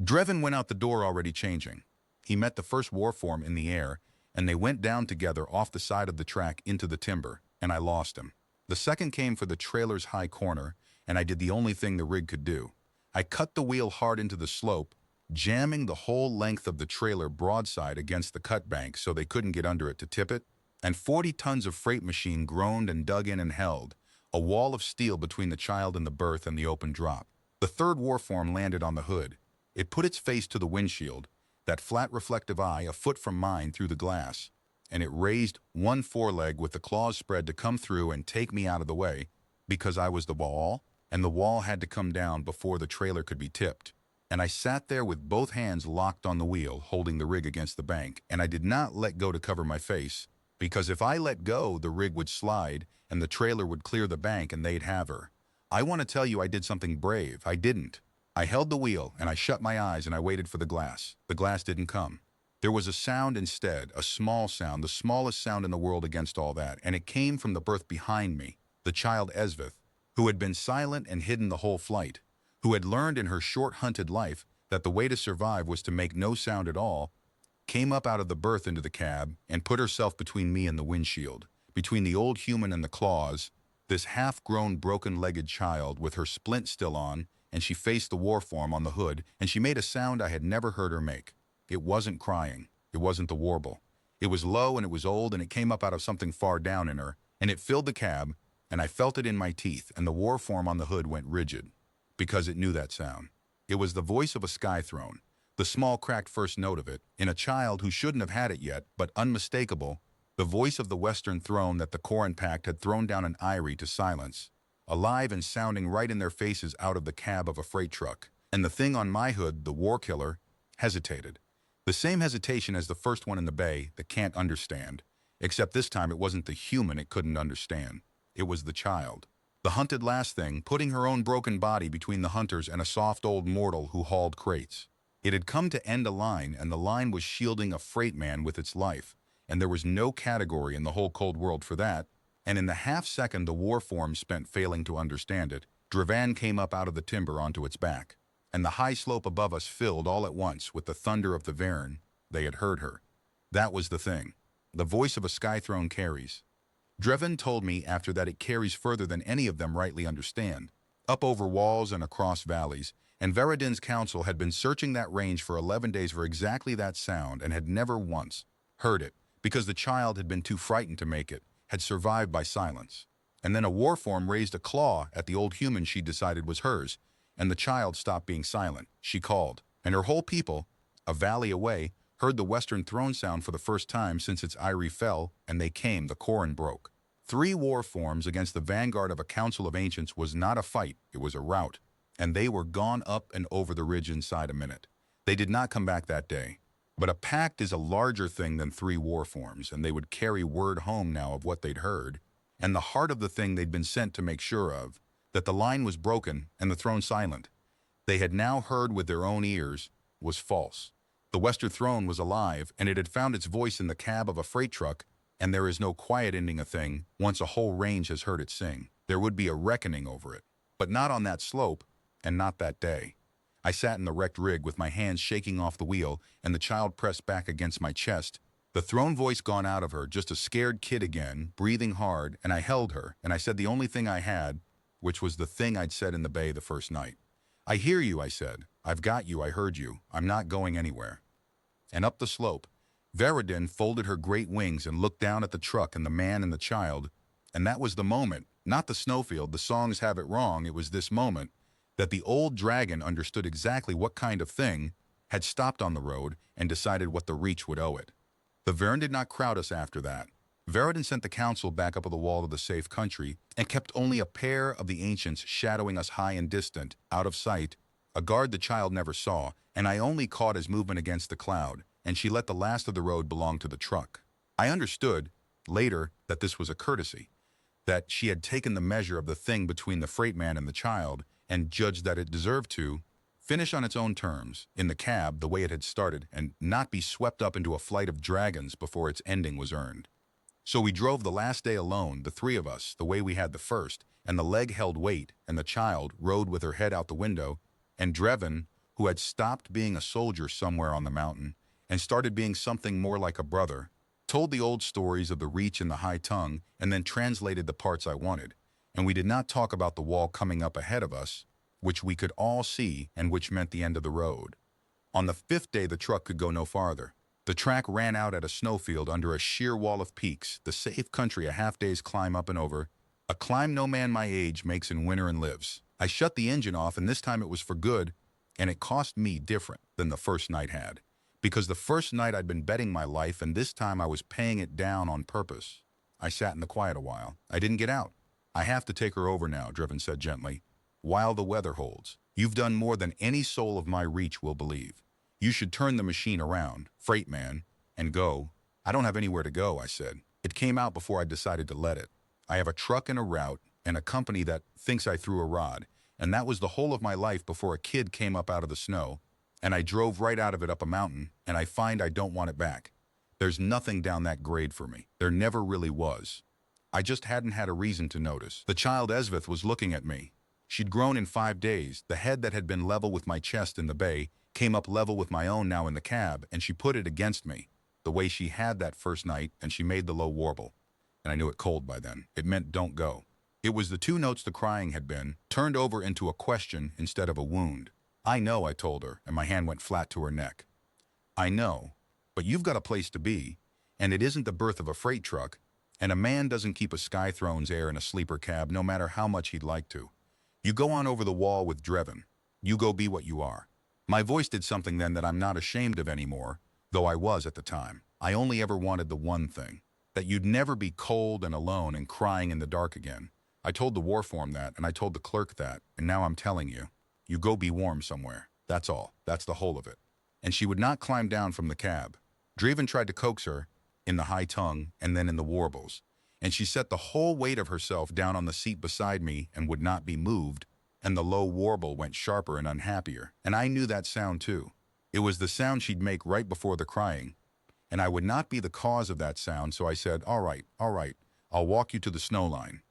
Draven went out the door already changing. He met the first war form in the air, and they went down together off the side of the track into the timber, and I lost him. The second came for the trailer's high corner, and I did the only thing the rig could do. I cut the wheel hard into the slope, jamming the whole length of the trailer broadside against the cut bank so they couldn't get under it to tip it, and 40 tons of freight machine groaned and dug in and held, a wall of steel between the child in the berth and the open drop. The third warform landed on the hood. It put its face to the windshield, that flat reflective eye a foot from mine through the glass, and it raised one foreleg with the claws spread to come through and take me out of the way, because I was the wall, and the wall had to come down before the trailer could be tipped. And I sat there with both hands locked on the wheel, holding the rig against the bank, and I did not let go to cover my face, because if I let go, the rig would slide, and the trailer would clear the bank and they'd have her. I want to tell you I did something brave. I didn't. I held the wheel, and I shut my eyes, and I waited for the glass. The glass didn't come. There was a sound instead, a small sound, the smallest sound in the world against all that, and it came from the berth behind me, the child Esvith, who had been silent and hidden the whole flight, who had learned in her short hunted life that the way to survive was to make no sound at all, came up out of the berth into the cab and put herself between me and the windshield, between the old human and the claws, this half-grown broken-legged child with her splint still on, and she faced the warform on the hood, and she made a sound I had never heard her make. It wasn't crying. It wasn't the warble. It was low and it was old, and it came up out of something far down in her, and it filled the cab, and I felt it in my teeth, and the warform on the hood went rigid, because it knew that sound. It was the voice of a sky throne, the small cracked first note of it, in a child who shouldn't have had it yet, but unmistakable, the voice of the Western throne that the Corin Pact had thrown down an eyrie to silence, alive and sounding right in their faces out of the cab of a freight truck. And the thing on my hood, the war killer, hesitated. The same hesitation as the first one in the bay that can't understand, except this time it wasn't the human it couldn't understand. It was the child. The hunted last thing, putting her own broken body between the hunters and a soft old mortal who hauled crates. It had come to end a line, and the line was shielding a freight man with its life, and there was no category in the whole cold world for that, and in the half-second the warform spent failing to understand it, Dravan came up out of the timber onto its back, and the high slope above us filled all at once with the thunder of the Verne. They had heard her. That was the thing. The voice of a sky throne carries. Dravan told me after that it carries further than any of them rightly understand, up over walls and across valleys, and Veradin's council had been searching that range for 11 days for exactly that sound and had never once heard it, because the child had been too frightened to make it, had survived by silence. And then a warform raised a claw at the old human she decided was hers, and the child stopped being silent. She called, and her whole people, a valley away, heard the Western throne sound for the first time since its eyrie fell, and they came, the Corin broke. 3 warforms against the vanguard of a council of ancients was not a fight, it was a rout, and they were gone up and over the ridge inside a minute. They did not come back that day. But a pact is a larger thing than 3 warforms, and they would carry word home now of what they'd heard, and the heart of the thing they'd been sent to make sure of, that the line was broken and the throne silent. They had now heard with their own ears was false. The Western throne was alive, and it had found its voice in the cab of a freight truck, and there is no quiet ending a thing once a whole range has heard it sing. There would be a reckoning over it, but not on that slope, and not that day. I sat in the wrecked rig with my hands shaking off the wheel and the child pressed back against my chest, the throne voice gone out of her, just a scared kid again, breathing hard, and I held her, and I said the only thing I had, which was the thing I'd said in the bay the first night. I hear you, I said. I've got you, I heard you. I'm not going anywhere. And up the slope, Veradin folded her great wings and looked down at the truck and the man and the child, and that was the moment, not the snowfield, the songs have it wrong, it was this moment, that the old dragon understood exactly what kind of thing had stopped on the road and decided what the reach would owe it. The Verne did not crowd us after that. Veradin sent the council back up the wall of the safe country and kept only a pair of the ancients shadowing us high and distant, out of sight, a guard the child never saw, and I only caught his movement against the cloud, and she let the last of the road belong to the truck. I understood, later, that this was a courtesy, that she had taken the measure of the thing between the freight man and the child, and judged that it deserved to finish on its own terms, in the cab the way it had started, and not be swept up into a flight of dragons before its ending was earned. So we drove the last day alone, the 3 of us, the way we had the first, and the leg held weight, and the child rode with her head out the window, and Dravan, who had stopped being a soldier somewhere on the mountain, and started being something more like a brother, told the old stories of the reach and the high tongue, and then translated the parts I wanted. And we did not talk about the wall coming up ahead of us, which we could all see and which meant the end of the road. On the 5th day, the truck could go no farther. The track ran out at a snowfield under a sheer wall of peaks, the safe country a half-day's climb up and over, a climb no man my age makes in winter and lives. I shut the engine off, and this time it was for good, and it cost me different than the first night had. Because the first night I'd been betting my life, and this time I was paying it down on purpose. I sat in the quiet a while. I didn't get out. I have to take her over now, Driven said gently. While the weather holds. You've done more than any soul of my reach will believe. You should turn the machine around, freight man, and go. I don't have anywhere to go, I said. It came out before I decided to let it. I have a truck and a route, and a company that thinks I threw a rod, and that was the whole of my life before a kid came up out of the snow, and I drove right out of it up a mountain, and I find I don't want it back. There's nothing down that grade for me. There never really was. I just hadn't had a reason to notice. The child Esvith was looking at me. She'd grown in 5 days. The head that had been level with my chest in the bay came up level with my own now in the cab, and she put it against me, the way she had that first night, and she made the low warble. And I knew it cold by then. It meant don't go. It was the 2 notes the crying had been, turned over into a question instead of a wound. I know, I told her, and my hand went flat to her neck. I know, but you've got a place to be, and it isn't the berth of a freight truck, and a man doesn't keep a Skythrone's air in a sleeper cab no matter how much he'd like to. You go on over the wall with Drevin. You go be what you are. My voice did something then that I'm not ashamed of anymore, though I was at the time. I only ever wanted the one thing, that you'd never be cold and alone and crying in the dark again. I told the war form that, and I told the clerk that, and now I'm telling you. You go be warm somewhere. That's all. That's the whole of it. And she would not climb down from the cab. Dreven tried to coax her, in the high tongue and then in the warbles, and she set the whole weight of herself down on the seat beside me and would not be moved, and the low warble went sharper and unhappier. And I knew that sound too. It was the sound she'd make right before the crying, and I would not be the cause of that sound, so I said, all right, I'll walk you to the snow line.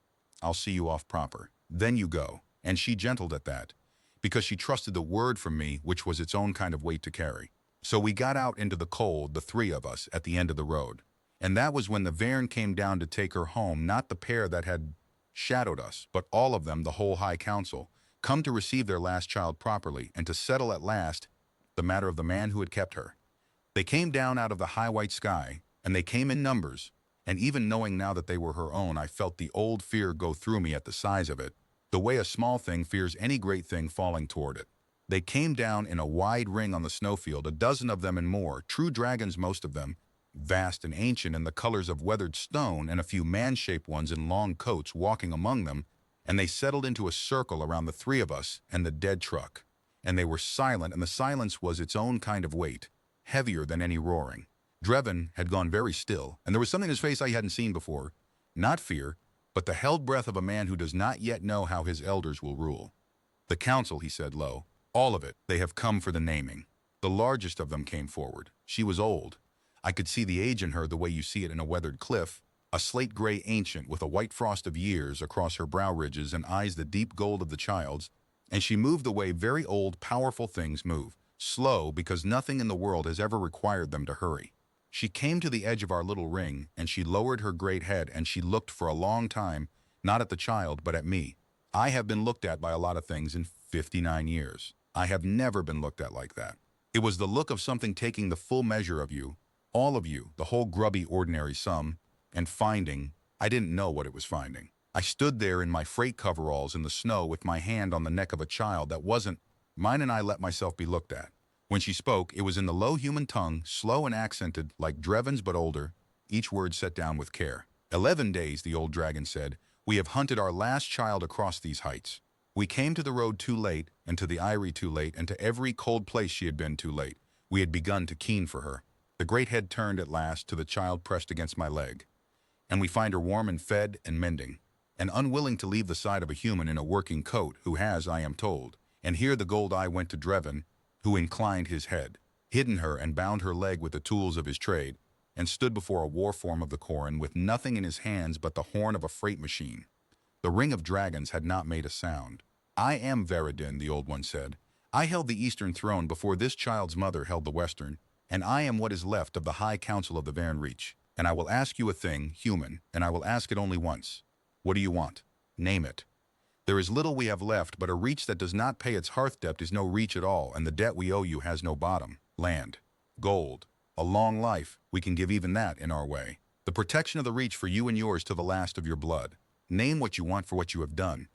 I'll see you off proper. Then you go. And she gentled at that, because she trusted the word from me, which was its own kind of weight to carry. So we got out into the cold, the 3 of us, at the end of the road. And that was when the Verne came down to take her home, not the pair that had shadowed us, but all of them, the whole High Council, come to receive their last child properly and to settle at last the matter of the man who had kept her. They came down out of the high white sky, and they came in numbers, and even knowing now that they were her own, I felt the old fear go through me at the size of it, the way a small thing fears any great thing falling toward it. They came down in a wide ring on the snowfield, a dozen of them and more, true dragons most of them, vast and ancient in the colors of weathered stone, and a few man-shaped ones in long coats walking among them, and they settled into a circle around the 3 of us and the dead truck. And they were silent, and the silence was its own kind of weight, heavier than any roaring. Drevin had gone very still, and there was something in his face I hadn't seen before. Not fear, but the held breath of a man who does not yet know how his elders will rule. The council, he said low, all of it, they have come for the naming. The largest of them came forward. She was old. I could see the age in her the way you see it in a weathered cliff, a slate-gray ancient with a white frost of years across her brow ridges and eyes the deep gold of the child's, and she moved the way very old, powerful things move, slow because nothing in the world has ever required them to hurry. She came to the edge of our little ring, and she lowered her great head, and she looked for a long time, not at the child, but at me. I have been looked at by a lot of things in 59 years. I have never been looked at like that. It was the look of something taking the full measure of you, all of you, the whole grubby ordinary sum, and finding, I didn't know what it was finding. I stood there in my freight coveralls in the snow with my hand on the neck of a child that wasn't mine, and I let myself be looked at. When she spoke, it was in the low human tongue, slow and accented, like Drevin's but older, each word set down with care. 11 days, the old dragon said, we have hunted our last child across these heights. We came to the road too late, and to the eyrie too late, and to every cold place she had been too late. We had begun to keen for her. The great head turned at last to the child pressed against my leg. And we find her warm and fed and mending, and unwilling to leave the side of a human in a working coat who has, I am told, and here the gold eye went to Drevin, who inclined his head, hidden her and bound her leg with the tools of his trade, and stood before a war form of the Corin with nothing in his hands but the horn of a freight machine. The ring of dragons had not made a sound. I am Veridin, the old one said. I held the eastern throne before this child's mother held the western, and I am what is left of the high council of the Verne Reach. And I will ask you a thing, human, and I will ask it only once. What do you want? Name it. There is little we have left, but a reach that does not pay its hearth debt is no reach at all, and the debt we owe you has no bottom. Land, gold, a long life, we can give even that in our way. The protection of the reach for you and yours to the last of your blood. Name what you want for what you have done.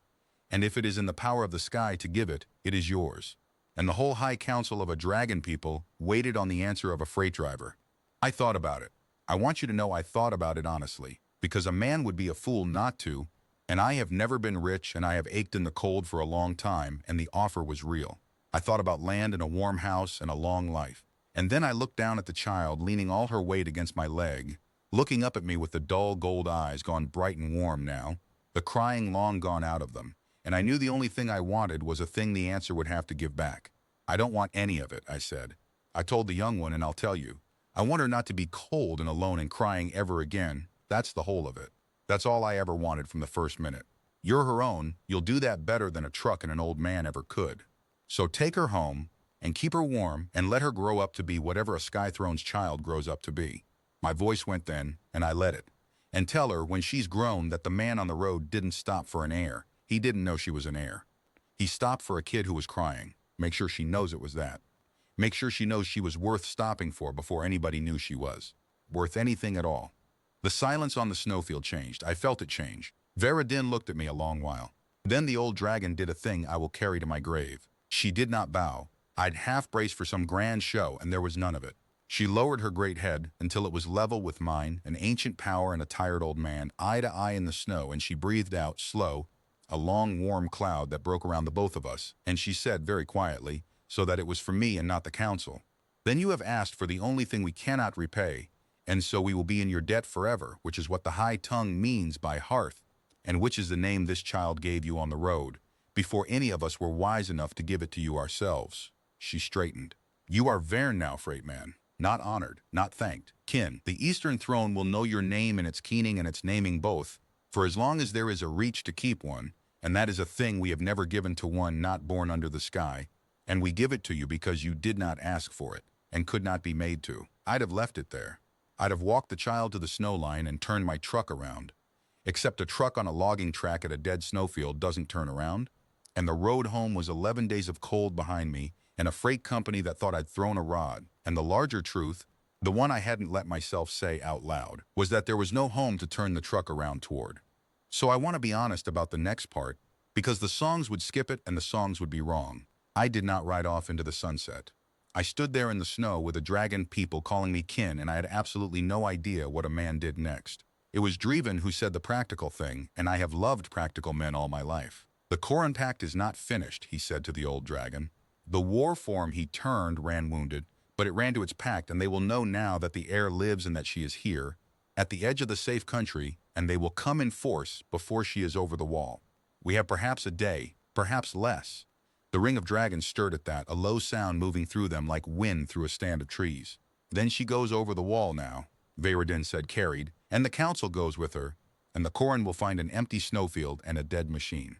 And if it is in the power of the sky to give it, it is yours. And the whole high council of a dragon people waited on the answer of a freight driver. I thought about it. I want you to know I thought about it honestly, because a man would be a fool not to, and I have never been rich and I have ached in the cold for a long time, and the offer was real. I thought about land and a warm house and a long life. And then I looked down at the child leaning all her weight against my leg, looking up at me with the dull gold eyes gone bright and warm now, the crying long gone out of them, and I knew the only thing I wanted was a thing the answer would have to give back. I don't want any of it, I said. I told the young one, and I'll tell you. I want her not to be cold and alone and crying ever again. That's the whole of it. That's all I ever wanted from the first minute. You're her own. You'll do that better than a truck and an old man ever could. So take her home and keep her warm and let her grow up to be whatever a Skythrone's child grows up to be. My voice went then, and I let it. And tell her when she's grown that the man on the road didn't stop for an heir. He didn't know she was an heir. He stopped for a kid who was crying. Make sure she knows it was that. Make sure she knows she was worth stopping for before anybody knew she was. Worth anything at all. The silence on the snowfield changed. I felt it change. Veradin looked at me a long while. Then the old dragon did a thing I will carry to my grave. She did not bow. I'd half braced for some grand show, and there was none of it. She lowered her great head until it was level with mine, an ancient power and a tired old man, eye to eye in the snow, and she breathed out, slow, a long warm cloud that broke around the both of us, and she said very quietly, so that it was for me and not the council, "Then you have asked for the only thing we cannot repay, and so we will be in your debt forever, which is what the high tongue means by hearth, and which is the name this child gave you on the road, before any of us were wise enough to give it to you ourselves." She straightened. "You are Vern now, freight man. Not honored, not thanked. Kin, the Eastern Throne will know your name and its keening and its naming both, for as long as there is a reach to keep one, and that is a thing we have never given to one not born under the sky, and we give it to you because you did not ask for it, and could not be made to. I'd have left it there. I'd have walked the child to the snow line and turned my truck around. Except a truck on a logging track at a dead snowfield doesn't turn around. And the road home was 11 days of cold behind me, and a freight company that thought I'd thrown a rod. And the larger truth, the one I hadn't let myself say out loud, was that there was no home to turn the truck around toward. So I want to be honest about the next part, because the songs would skip it and the songs would be wrong. I did not ride off into the sunset. I stood there in the snow with the dragon people calling me kin, and I had absolutely no idea what a man did next. It was Dreven who said the practical thing, and I have loved practical men all my life. "The Corin Pact is not finished," he said to the old dragon. "The war form he turned ran wounded, but it ran to its pact, and they will know now that the heir lives and that she is here, at the edge of the safe country, and they will come in force before she is over the wall. We have perhaps a day, perhaps less." The ring of dragons stirred at that, a low sound moving through them like wind through a stand of trees. "Then she goes over the wall now," Veradin said, carried, "and the council goes with her, and the Corin will find an empty snowfield and a dead machine."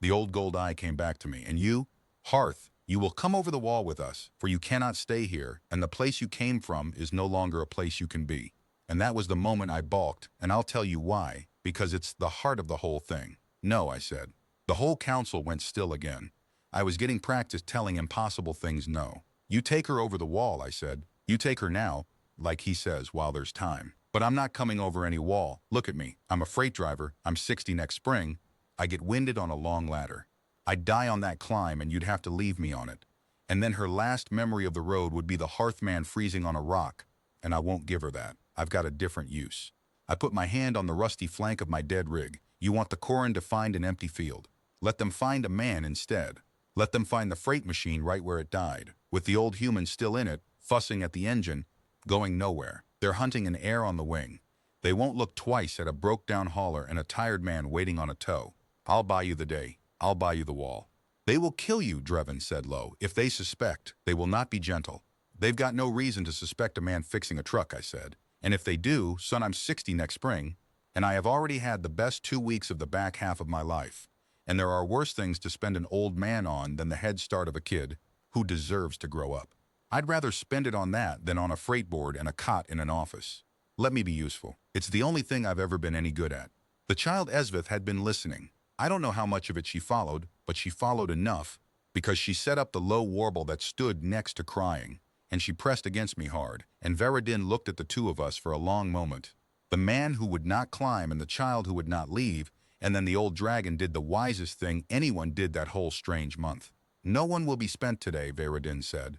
The old gold eye came back to me. "And you, Hearth, you will come over the wall with us, for you cannot stay here, and the place you came from is no longer a place you can be." And that was the moment I balked, and I'll tell you why, because it's the heart of the whole thing. "No," I said. The whole council went still again. I was getting practice telling impossible things no. "You take her over the wall," I said. "You take her now, like he says, while there's time. But I'm not coming over any wall. Look at me. I'm a freight driver. I'm 60 next spring. I get winded on a long ladder. I'd die on that climb, and you'd have to leave me on it. And then her last memory of the road would be the hearthman freezing on a rock, and I won't give her that. I've got a different use." I put my hand on the rusty flank of my dead rig. "You want the Corin to find an empty field. Let them find a man instead. Let them find the freight machine right where it died, with the old human still in it, fussing at the engine, going nowhere. They're hunting an heir on the wing. They won't look twice at a broke-down hauler and a tired man waiting on a tow. I'll buy you the day. I'll buy you the wall." "They will kill you," Dreven said low. "If they suspect, they will not be gentle." "They've got no reason to suspect a man fixing a truck," I said. "And if they do, son, I'm 60 next spring, and I have already had the best 2 weeks of the back half of my life. And there are worse things to spend an old man on than the head start of a kid who deserves to grow up. I'd rather spend it on that than on a freight board and a cot in an office. Let me be useful. It's the only thing I've ever been any good at." The child Esvith had been listening. I don't know how much of it she followed, but she followed enough, because she set up the low warble that stood next to crying, and she pressed against me hard, and Veradin looked at the two of us for a long moment. The man who would not climb and the child who would not leave, and then the old dragon did the wisest thing anyone did that whole strange month. No one will be spent today, Veradin said.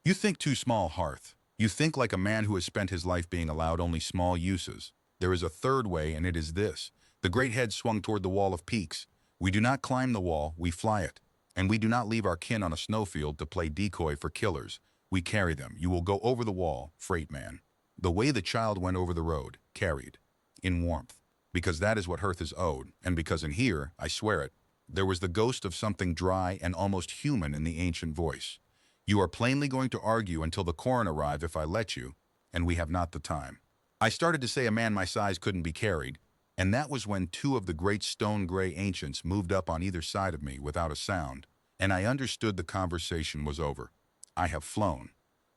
You think too small, Hearth. You think like a man who has spent his life being allowed only small uses. There is a third way, and it is this. The great head swung toward the wall of peaks. We do not climb the wall, we fly it. And we do not leave our kin on a snowfield to play decoy for killers. We carry them. You will go over the wall, freight man. The way the child went over the road, carried. In warmth. Because that is what Hearth is owed, and because in here, I swear it, there was the ghost of something dry and almost human in the ancient voice. You are plainly going to argue until the Corin arrive if I let you, and we have not the time. I started to say a man my size couldn't be carried, and that was when two of the great stone-gray ancients moved up on either side of me without a sound, and I understood the conversation was over. I have flown.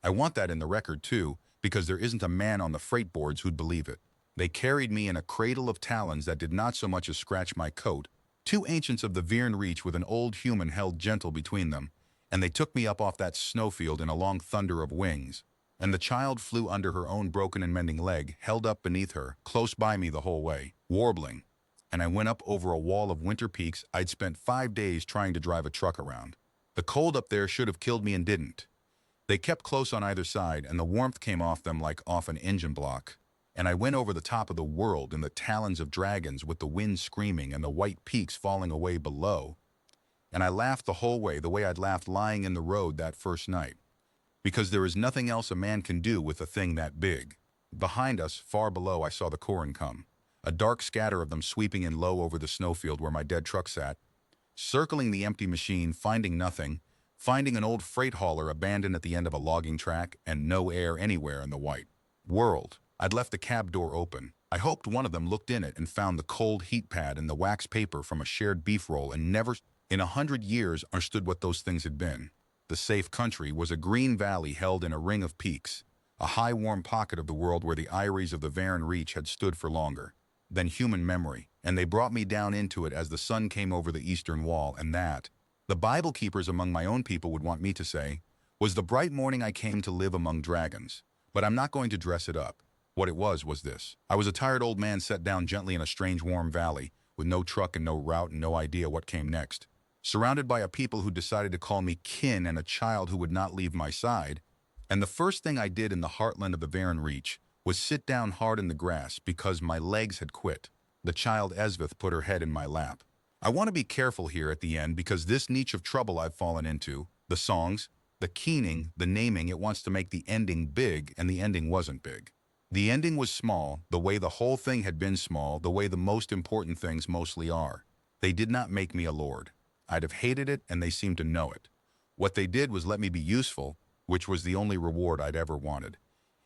I want that in the record too, because there isn't a man on the freight boards who'd believe it. They carried me in a cradle of talons that did not so much as scratch my coat, two ancients of the Viren Reach with an old human held gentle between them, and they took me up off that snowfield in a long thunder of wings, and the child flew under her own broken and mending leg, held up beneath her, close by me the whole way, warbling, and I went up over a wall of winter peaks I'd spent 5 days trying to drive a truck around. The cold up there should have killed me and didn't. They kept close on either side, and the warmth came off them like off an engine block, and I went over the top of the world in the talons of dragons with the wind screaming and the white peaks falling away below, and I laughed the whole way, the way I'd laughed lying in the road that first night. Because there is nothing else a man can do with a thing that big. Behind us, far below, I saw the Corin come. A dark scatter of them sweeping in low over the snowfield where my dead truck sat. Circling the empty machine, finding nothing. Finding an old freight hauler abandoned at the end of a logging track and no air anywhere in the white world. I'd left the cab door open. I hoped one of them looked in it and found the cold heat pad and the wax paper from a shared beef roll and never in 100 years understood what those things had been. The safe country was a green valley held in a ring of peaks, a high warm pocket of the world where the eyries of the Viren Reach had stood for longer than human memory, and they brought me down into it as the sun came over the eastern wall, and that, the Bible keepers among my own people would want me to say, was the bright morning I came to live among dragons. But I'm not going to dress it up. What it was this. I was a tired old man set down gently in a strange warm valley, with no truck and no route and no idea what came next. Surrounded by a people who decided to call me kin and a child who would not leave my side, and the first thing I did in the heartland of the Viren Reach was sit down hard in the grass because my legs had quit. The child Esvith put her head in my lap. I want to be careful here at the end because this niche of trouble I've fallen into, the songs, the keening, the naming, it wants to make the ending big, and the ending wasn't big. The ending was small, the way the whole thing had been small, the way the most important things mostly are. They did not make me a lord. I'd have hated it, and they seemed to know it. What they did was let me be useful, which was the only reward I'd ever wanted,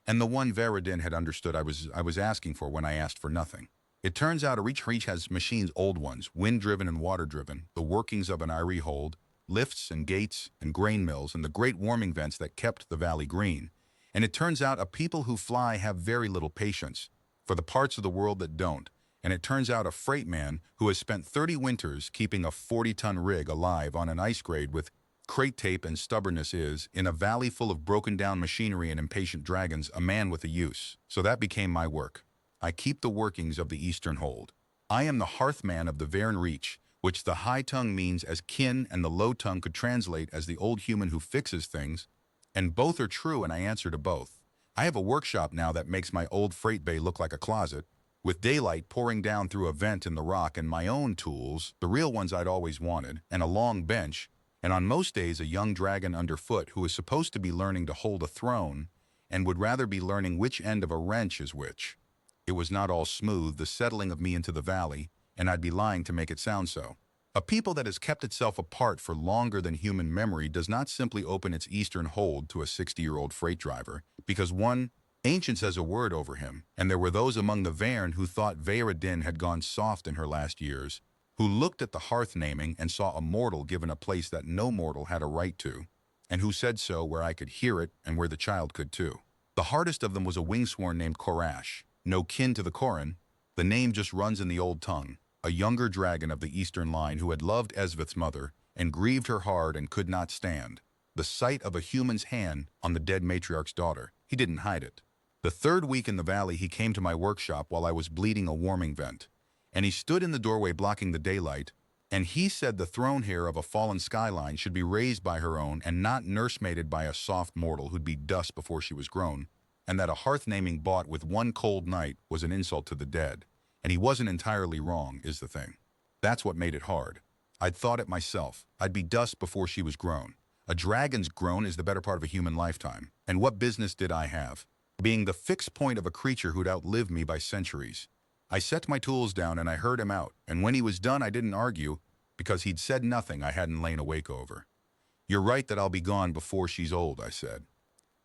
and the one Veradin had understood I was asking for when I asked for nothing. It turns out a reach has machines, old ones, wind-driven and water-driven, the workings of an eyrie hold, lifts and gates and grain mills, and the great warming vents that kept the valley green. And it turns out a people who fly have very little patience for the parts of the world that don't. And it turns out a freight man who has spent 30 winters keeping a 40-ton rig alive on an ice grade with crate tape and stubbornness is, in a valley full of broken-down machinery and impatient dragons, a man with a use. So that became my work. I keep the workings of the Eastern Hold. I am the hearthman of the Viren Reach, which the high tongue means as kin and the low tongue could translate as the old human who fixes things, and both are true, and I answer to both. I have a workshop now that makes my old freight bay look like a closet, with daylight pouring down through a vent in the rock, and my own tools, the real ones I'd always wanted, and a long bench, and on most days a young dragon underfoot who is supposed to be learning to hold a throne and would rather be learning which end of a wrench is which. It was not all smooth, the settling of me into the valley, and I'd be lying to make it sound so. A people that has kept itself apart for longer than human memory does not simply open its eastern hold to a 60-year-old freight driver, because one ancient says a word over him, and there were those among the Varen who thought Veradin had gone soft in her last years, who looked at the hearth naming and saw a mortal given a place that no mortal had a right to, and who said so where I could hear it and where the child could too. The hardest of them was a wingsworn named Korash, no kin to the Corin. The name just runs in the old tongue. a younger dragon of the eastern line who had loved Esvith's mother and grieved her hard and could not stand the sight of a human's hand on the dead matriarch's daughter. He didn't hide it. The third week in the valley, he came to my workshop while I was bleeding a warming vent, and he stood in the doorway blocking the daylight, and he said the throne hair of a fallen skyline should be raised by her own and not nursemaided by a soft mortal who'd be dust before she was grown, and that a hearth naming bought with one cold night was an insult to the dead. And he wasn't entirely wrong, is the thing. That's what made it hard. I'd thought it myself. I'd be dust before she was grown. A dragon's grown is the better part of a human lifetime. And what business did I have? Being the fixed point of a creature who'd outlived me by centuries. I set my tools down and I heard him out, and when he was done I didn't argue, because he'd said nothing I hadn't lain awake over. You're right that I'll be gone before she's old, I said.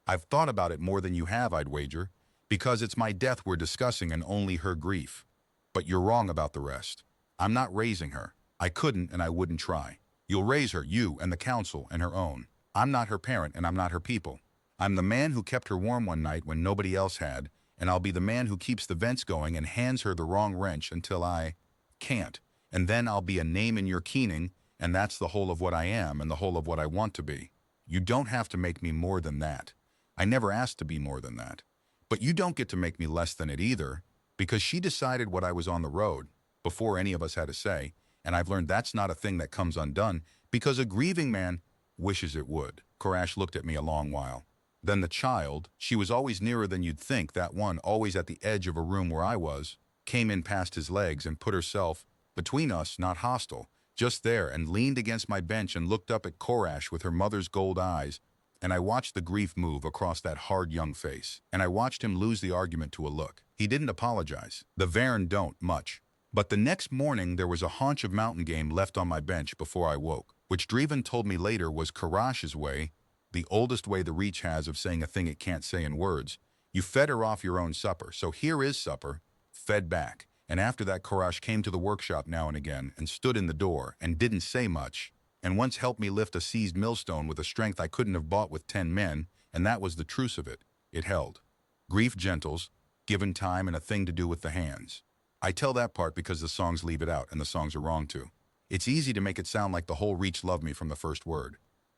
I've thought about it more than you have, I'd wager, because it's my death we're discussing and only her grief. But you're wrong about the rest. I'm not raising her. I couldn't and I wouldn't try. You'll raise her, you and the council and her own. I'm not her parent and I'm not her people. I'm the man who kept her warm one night when nobody else had, and I'll be the man who keeps the vents going and hands her the wrong wrench until I can't. And then I'll be a name in your keening, and that's the whole of what I am and the whole of what I want to be. You don't have to make me more than that. I never asked to be more than that. But you don't get to make me less than it either, because she decided what I was on the road, before any of us had a say, and I've learned that's not a thing that comes undone, because a grieving man wishes it would. Korash looked at me a long while. Then the child, she was always nearer than you'd think, that one always at the edge of a room where I was, came in past his legs and put herself between us, not hostile, just there, and leaned against my bench and looked up at Korash with her mother's gold eyes, and I watched the grief move across that hard young face, and I watched him lose the argument to a look. He didn't apologize. The Varen don't much. But the next morning there was a haunch of mountain game left on my bench before I woke, which Driven told me later was Korash's way, the oldest way the Reach has of saying a thing it can't say in words. You fed her off your own supper, so here is supper, fed back. And after that Korash came to the workshop now and again and stood in the door and didn't say much, and once helped me lift a seized millstone with a strength I couldn't have bought with 10 men, and that was the truce of it. It held. Grief gentles, given time and a thing to do with the hands. I tell that part because the songs leave it out, and the songs are wrong too. It's easy to make it sound like the whole Reach loved me from the first word.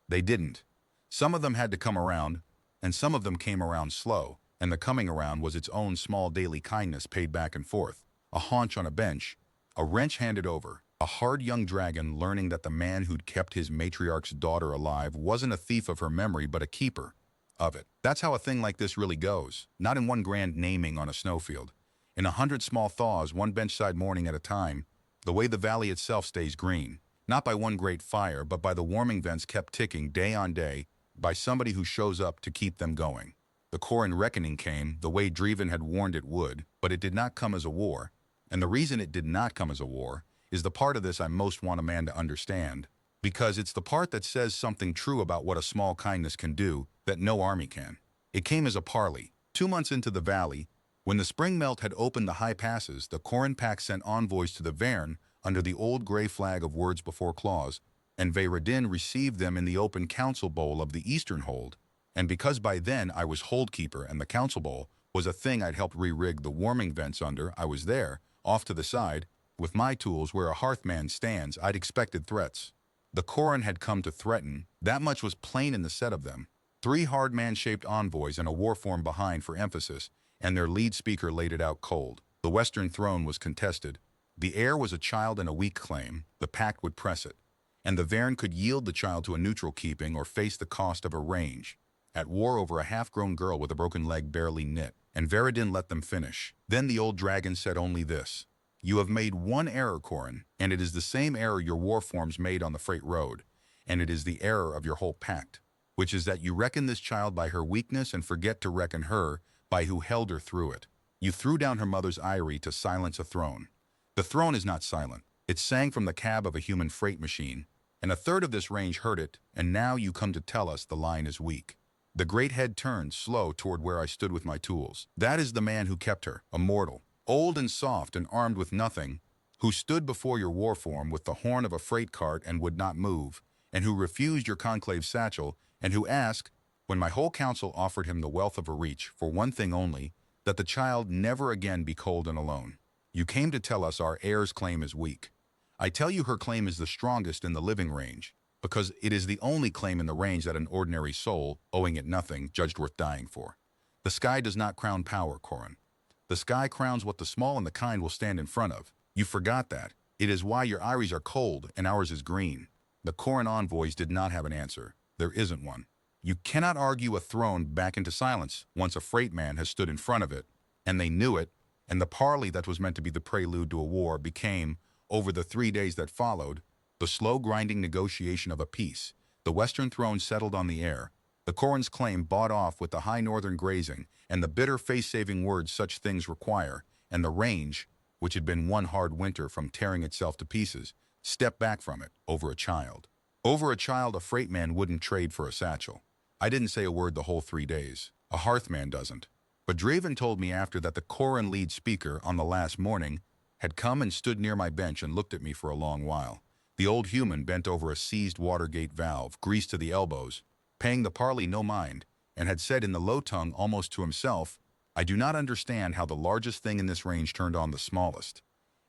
They didn't. Some of them had to come around, and some of them came around slow, and the coming around was its own small daily kindness paid back and forth. A haunch on a bench, a wrench handed over, a hard young dragon learning that the man who'd kept his matriarch's daughter alive wasn't a thief of her memory but a keeper of it. That's how a thing like this really goes, not in one grand naming on a snowfield. In 100 small thaws, one benchside morning at a time, the way the valley itself stays green, not by one great fire, but by the warming vents kept ticking day on day, by somebody who shows up to keep them going. The Koran reckoning came, the way Driven had warned it would, but it did not come as a war. And the reason it did not come as a war is the part of this I most want a man to understand, because it's the part that says something true about what a small kindness can do that no army can. It came as a parley. 2 months into the valley, when the spring melt had opened the high passes, the Koran pack sent envoys to the Varen under the old gray flag of words before clause, and Veyradin received them in the open council bowl of the eastern hold. And because by then I was holdkeeper and the council bowl was a thing I'd helped re-rig the warming vents under, I was there, off to the side, with my tools where a hearthman stands. I'd expected threats. The Koran had come to threaten, that much was plain in the set of them. 3 hard man-shaped envoys and a war form behind for emphasis, and their lead speaker laid it out cold. The Western throne was contested. The heir was a child and a weak claim. The pact would press it. And the Varen could yield the child to a neutral keeping or face the cost of a range. At war over a half-grown girl with a broken leg barely knit. And Veradin let them finish. Then the old dragon said only this. You have made one error, Koran, and it is the same error your war forms made on the freight road. And it is the error of your whole pact, which is that you reckon this child by her weakness and forget to reckon her by who held her through it. You threw down her mother's eyrie to silence a throne. The throne is not silent. It sang from the cab of a human freight machine, and a third of this range heard it, and now you come to tell us the line is weak. The great head turned, slow, toward where I stood with my tools. That is the man who kept her, a mortal, old and soft and armed with nothing, who stood before your war form with the horn of a freight cart and would not move, and who refused your conclave satchel, and who asked, when my whole council offered him the wealth of a Reach, for one thing only, that the child never again be cold and alone. You came to tell us our heir's claim is weak. I tell you her claim is the strongest in the living range, because it is the only claim in the range that an ordinary soul, owing it nothing, judged worth dying for. The sky does not crown power, Corin. The sky crowns what the small and the kind will stand in front of. You forgot that. It is why your eyes are cold and ours is green. The Corin envoys did not have an answer. There isn't one. You cannot argue a throne back into silence once a freight man has stood in front of it, and they knew it, and the parley that was meant to be the prelude to a war became, over the 3 days that followed, the slow grinding negotiation of a peace. The Western throne settled on the Heir. The Corin's claim bought off with the high northern grazing, and the bitter face-saving words such things require, and the range, which had been one hard winter from tearing itself to pieces, stepped back from it, over a child. Over a child a freight man wouldn't trade for a satchel. I didn't say a word the whole 3 days. A hearthman doesn't. But Draven told me after that the Corin lead speaker, on the last morning, had come and stood near my bench and looked at me for a long while. The old human bent over a seized Watergate valve, greased to the elbows, paying the parley no mind, and had said in the low tongue almost to himself, I do not understand how the largest thing in this range turned on the smallest.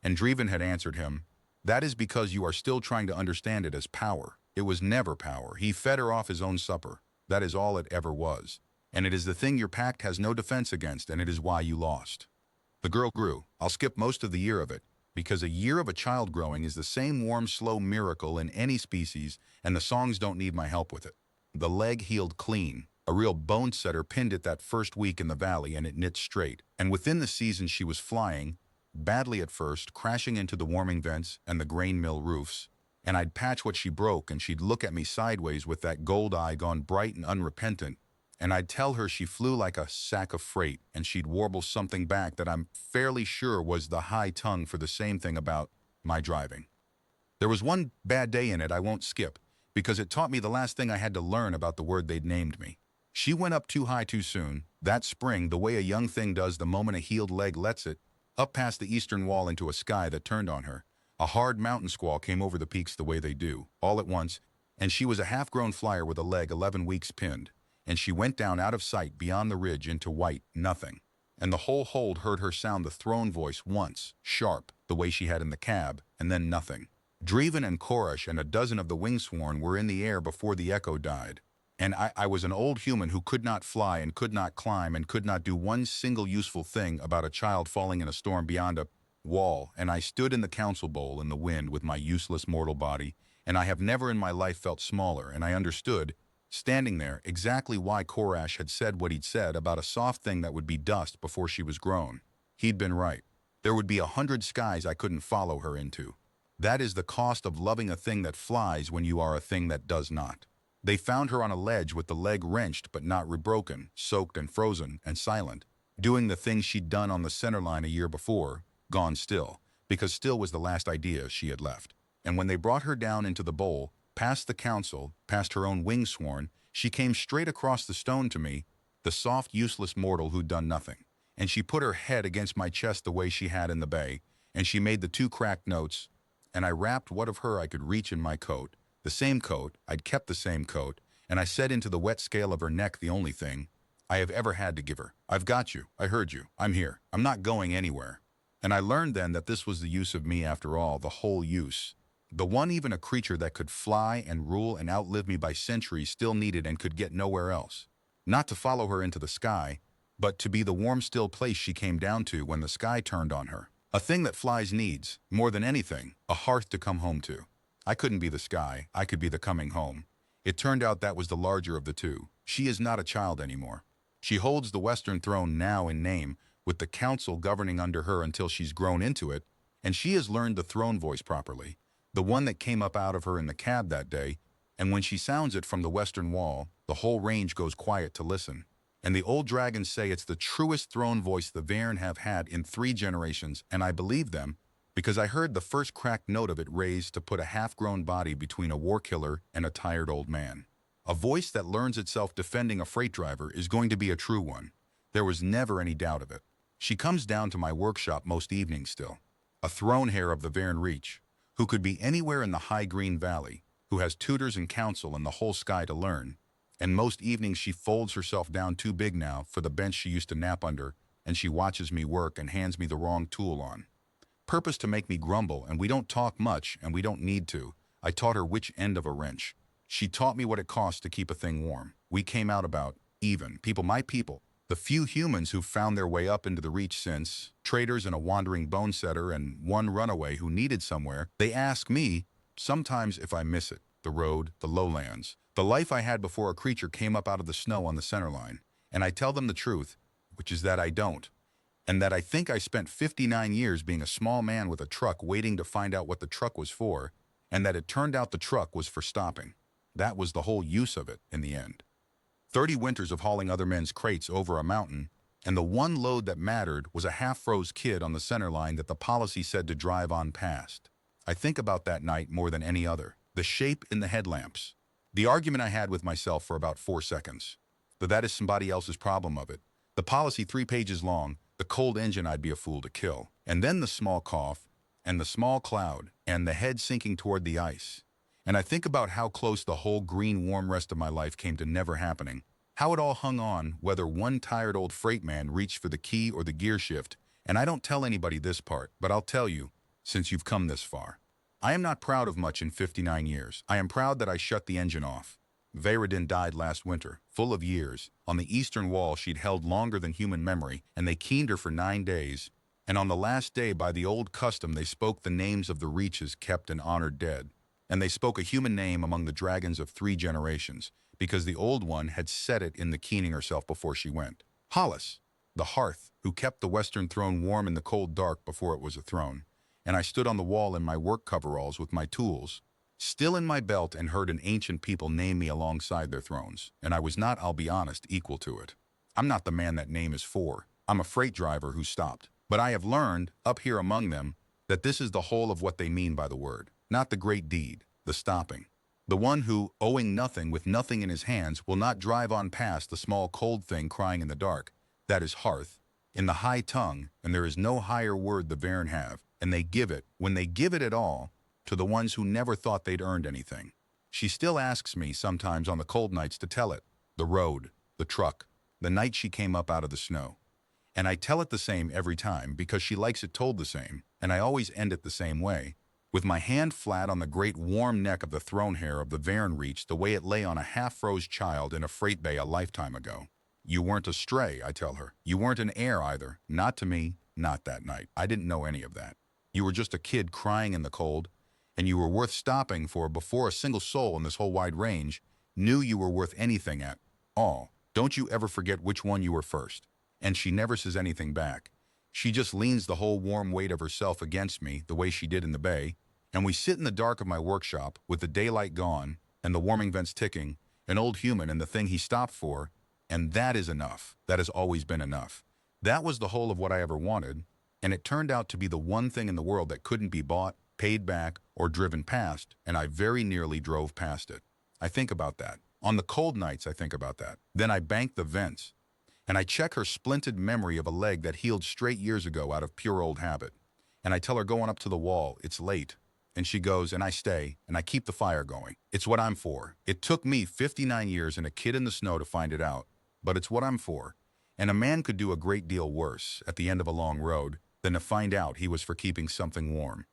And Draven had answered him, that is because you are still trying to understand it as power. It was never power. He fed her off his own supper. That is all it ever was. And it is the thing your pact has no defense against, and it is why you lost. The girl grew. I'll skip most of the year of it, because a year of a child growing is the same warm, slow miracle in any species, and the songs don't need my help with it. The leg healed clean. A real bone setter pinned it that first week in the valley, and it knit straight. And within the season she was flying, badly at first, crashing into the warming vents and the grain mill roofs, and I'd patch what she broke, and she'd look at me sideways with that gold eye gone bright and unrepentant, and I'd tell her she flew like a sack of freight, and she'd warble something back that I'm fairly sure was the high tongue for the same thing about my driving. There was one bad day in it I won't skip, because it taught me the last thing I had to learn about the word they'd named me. She went up too high too soon, that spring, the way a young thing does the moment a healed leg lets it, up past the eastern wall into a sky that turned on her. A hard mountain squall came over the peaks the way they do, all at once, and she was a half-grown flyer with a leg 11 weeks pinned, and she went down out of sight beyond the ridge into white nothing. And the whole hold heard her sound the throne voice once, sharp, the way she had in the cab, and then nothing. Draven and Koresh and a dozen of the wingsworn were in the air before the echo died. And I was an old human who could not fly and could not climb and could not do one single useful thing about a child falling in a storm beyond a wall, and I stood in the council bowl in the wind with my useless mortal body, and I have never in my life felt smaller, and I understood, standing there, exactly why Koresh had said what he'd said about a soft thing that would be dust before she was grown. He'd been right. There would be 100 skies I couldn't follow her into. That is the cost of loving a thing that flies when you are a thing that does not. They found her on a ledge with the leg wrenched but not rebroken, soaked and frozen and silent, doing the thing she'd done on the centerline a year before, gone still, because still was the last idea she had left. And when they brought her down into the bowl, past the council, past her own wingsworn, she came straight across the stone to me, the soft, useless mortal who'd done nothing. And she put her head against my chest the way she had in the bay, and she made the 2 cracked notes, and I wrapped what of her I could reach in my coat, the same coat, I'd kept the same coat, and I said into the wet scale of her neck the only thing I have ever had to give her. I've got you. I heard you. I'm here. I'm not going anywhere. And I learned then that this was the use of me after all, the whole use. The one even a creature that could fly and rule and outlive me by centuries still needed and could get nowhere else. Not to follow her into the sky, but to be the warm still place she came down to when the sky turned on her. A thing that flies needs, more than anything, a hearth to come home to. I couldn't be the sky, I could be the coming home. It turned out that was the larger of the two. She is not a child anymore. She holds the Western throne now in name, with the council governing under her until she's grown into it, and she has learned the throne voice properly, the one that came up out of her in the cab that day, and when she sounds it from the western wall, the whole range goes quiet to listen. And the old dragons say it's the truest throne voice the Varen have had in 3 generations, and I believe them, because I heard the first cracked note of it raised to put a half-grown body between a war killer and a tired old man. A voice that learns itself defending a freight driver is going to be a true one. There was never any doubt of it. She comes down to my workshop most evenings still. A throne heir of the Varen Reach, who could be anywhere in the high green valley, who has tutors and counsel and the whole sky to learn. And most evenings she folds herself down too big now for the bench she used to nap under, and she watches me work and hands me the wrong tool on. Purpose to make me grumble, and we don't talk much, and we don't need to. I taught her which end of a wrench. She taught me what it costs to keep a thing warm. We came out about even. People, my people. The few humans who've found their way up into the reach since, traders and a wandering bone setter and one runaway who needed somewhere, they ask me, sometimes if I miss it, the road, the lowlands, the life I had before a creature came up out of the snow on the centerline. And I tell them the truth, which is that I don't. And that I think I spent 59 years being a small man with a truck waiting to find out what the truck was for, and that it turned out the truck was for stopping. That was the whole use of it in the end. 30 winters of hauling other men's crates over a mountain, and the one load that mattered was a half-froze kid on the centerline that the policy said to drive on past. I think about that night more than any other. The shape in the headlamps. The argument I had with myself for about 4 seconds. But that is somebody else's problem of it. The policy 3 pages long, the cold engine I'd be a fool to kill. And then the small cough, and the small cloud, and the head sinking toward the ice. And I think about how close the whole green warm rest of my life came to never happening. How it all hung on, whether one tired old freight man reached for the key or the gear shift. And I don't tell anybody this part, but I'll tell you, since you've come this far. I am not proud of much in 59 years. I am proud that I shut the engine off. Veridin died last winter, full of years. On the eastern wall she'd held longer than human memory, and they keened her for 9 days. And on the last day, by the old custom, they spoke the names of the reaches kept and honored dead. And they spoke a human name among the dragons of 3 generations, because the old one had said it in the keening herself before she went. Hollis, the hearth, who kept the western throne warm in the cold dark before it was a throne. And I stood on the wall in my work coveralls with my tools, still in my belt, and heard an ancient people name me alongside their thrones. And I was not, I'll be honest, equal to it. I'm not the man that name is for. I'm a freight driver who stopped. But I have learned, up here among them, that this is the whole of what they mean by the word. Not the great deed, the stopping. The one who, owing nothing with nothing in his hands, will not drive on past the small cold thing crying in the dark. That is hearth, in the high tongue, and there is no higher word the Varen have, and they give it, when they give it at all, to the ones who never thought they'd earned anything. She still asks me sometimes on the cold nights to tell it, the road, the truck, the night she came up out of the snow. And I tell it the same every time because she likes it told the same, and I always end it the same way, with my hand flat on the great warm neck of the throne hair of the Varen Reach the way it lay on a half-froze child in a freight bay a lifetime ago. You weren't a stray, I tell her. You weren't an heir either. Not to me, not that night. I didn't know any of that. You were just a kid crying in the cold, and you were worth stopping for before a single soul in this whole wide range knew you were worth anything at all. Don't you ever forget which one you were first. And she never says anything back. She just leans the whole warm weight of herself against me the way she did in the bay, and we sit in the dark of my workshop with the daylight gone and the warming vents ticking, an old human and the thing he stopped for, and that is enough. That has always been enough. That was the whole of what I ever wanted, and it turned out to be the one thing in the world that couldn't be bought, paid back, or driven past, and I very nearly drove past it. I think about that. On the cold nights, I think about that. Then I bank the vents, and I check her splinted memory of a leg that healed straight years ago out of pure old habit. And I tell her going up to the wall, it's late. And she goes, and I stay, and I keep the fire going. It's what I'm for. It took me 59 years and a kid in the snow to find it out, but it's what I'm for. And a man could do a great deal worse at the end of a long road than to find out he was for keeping something warm.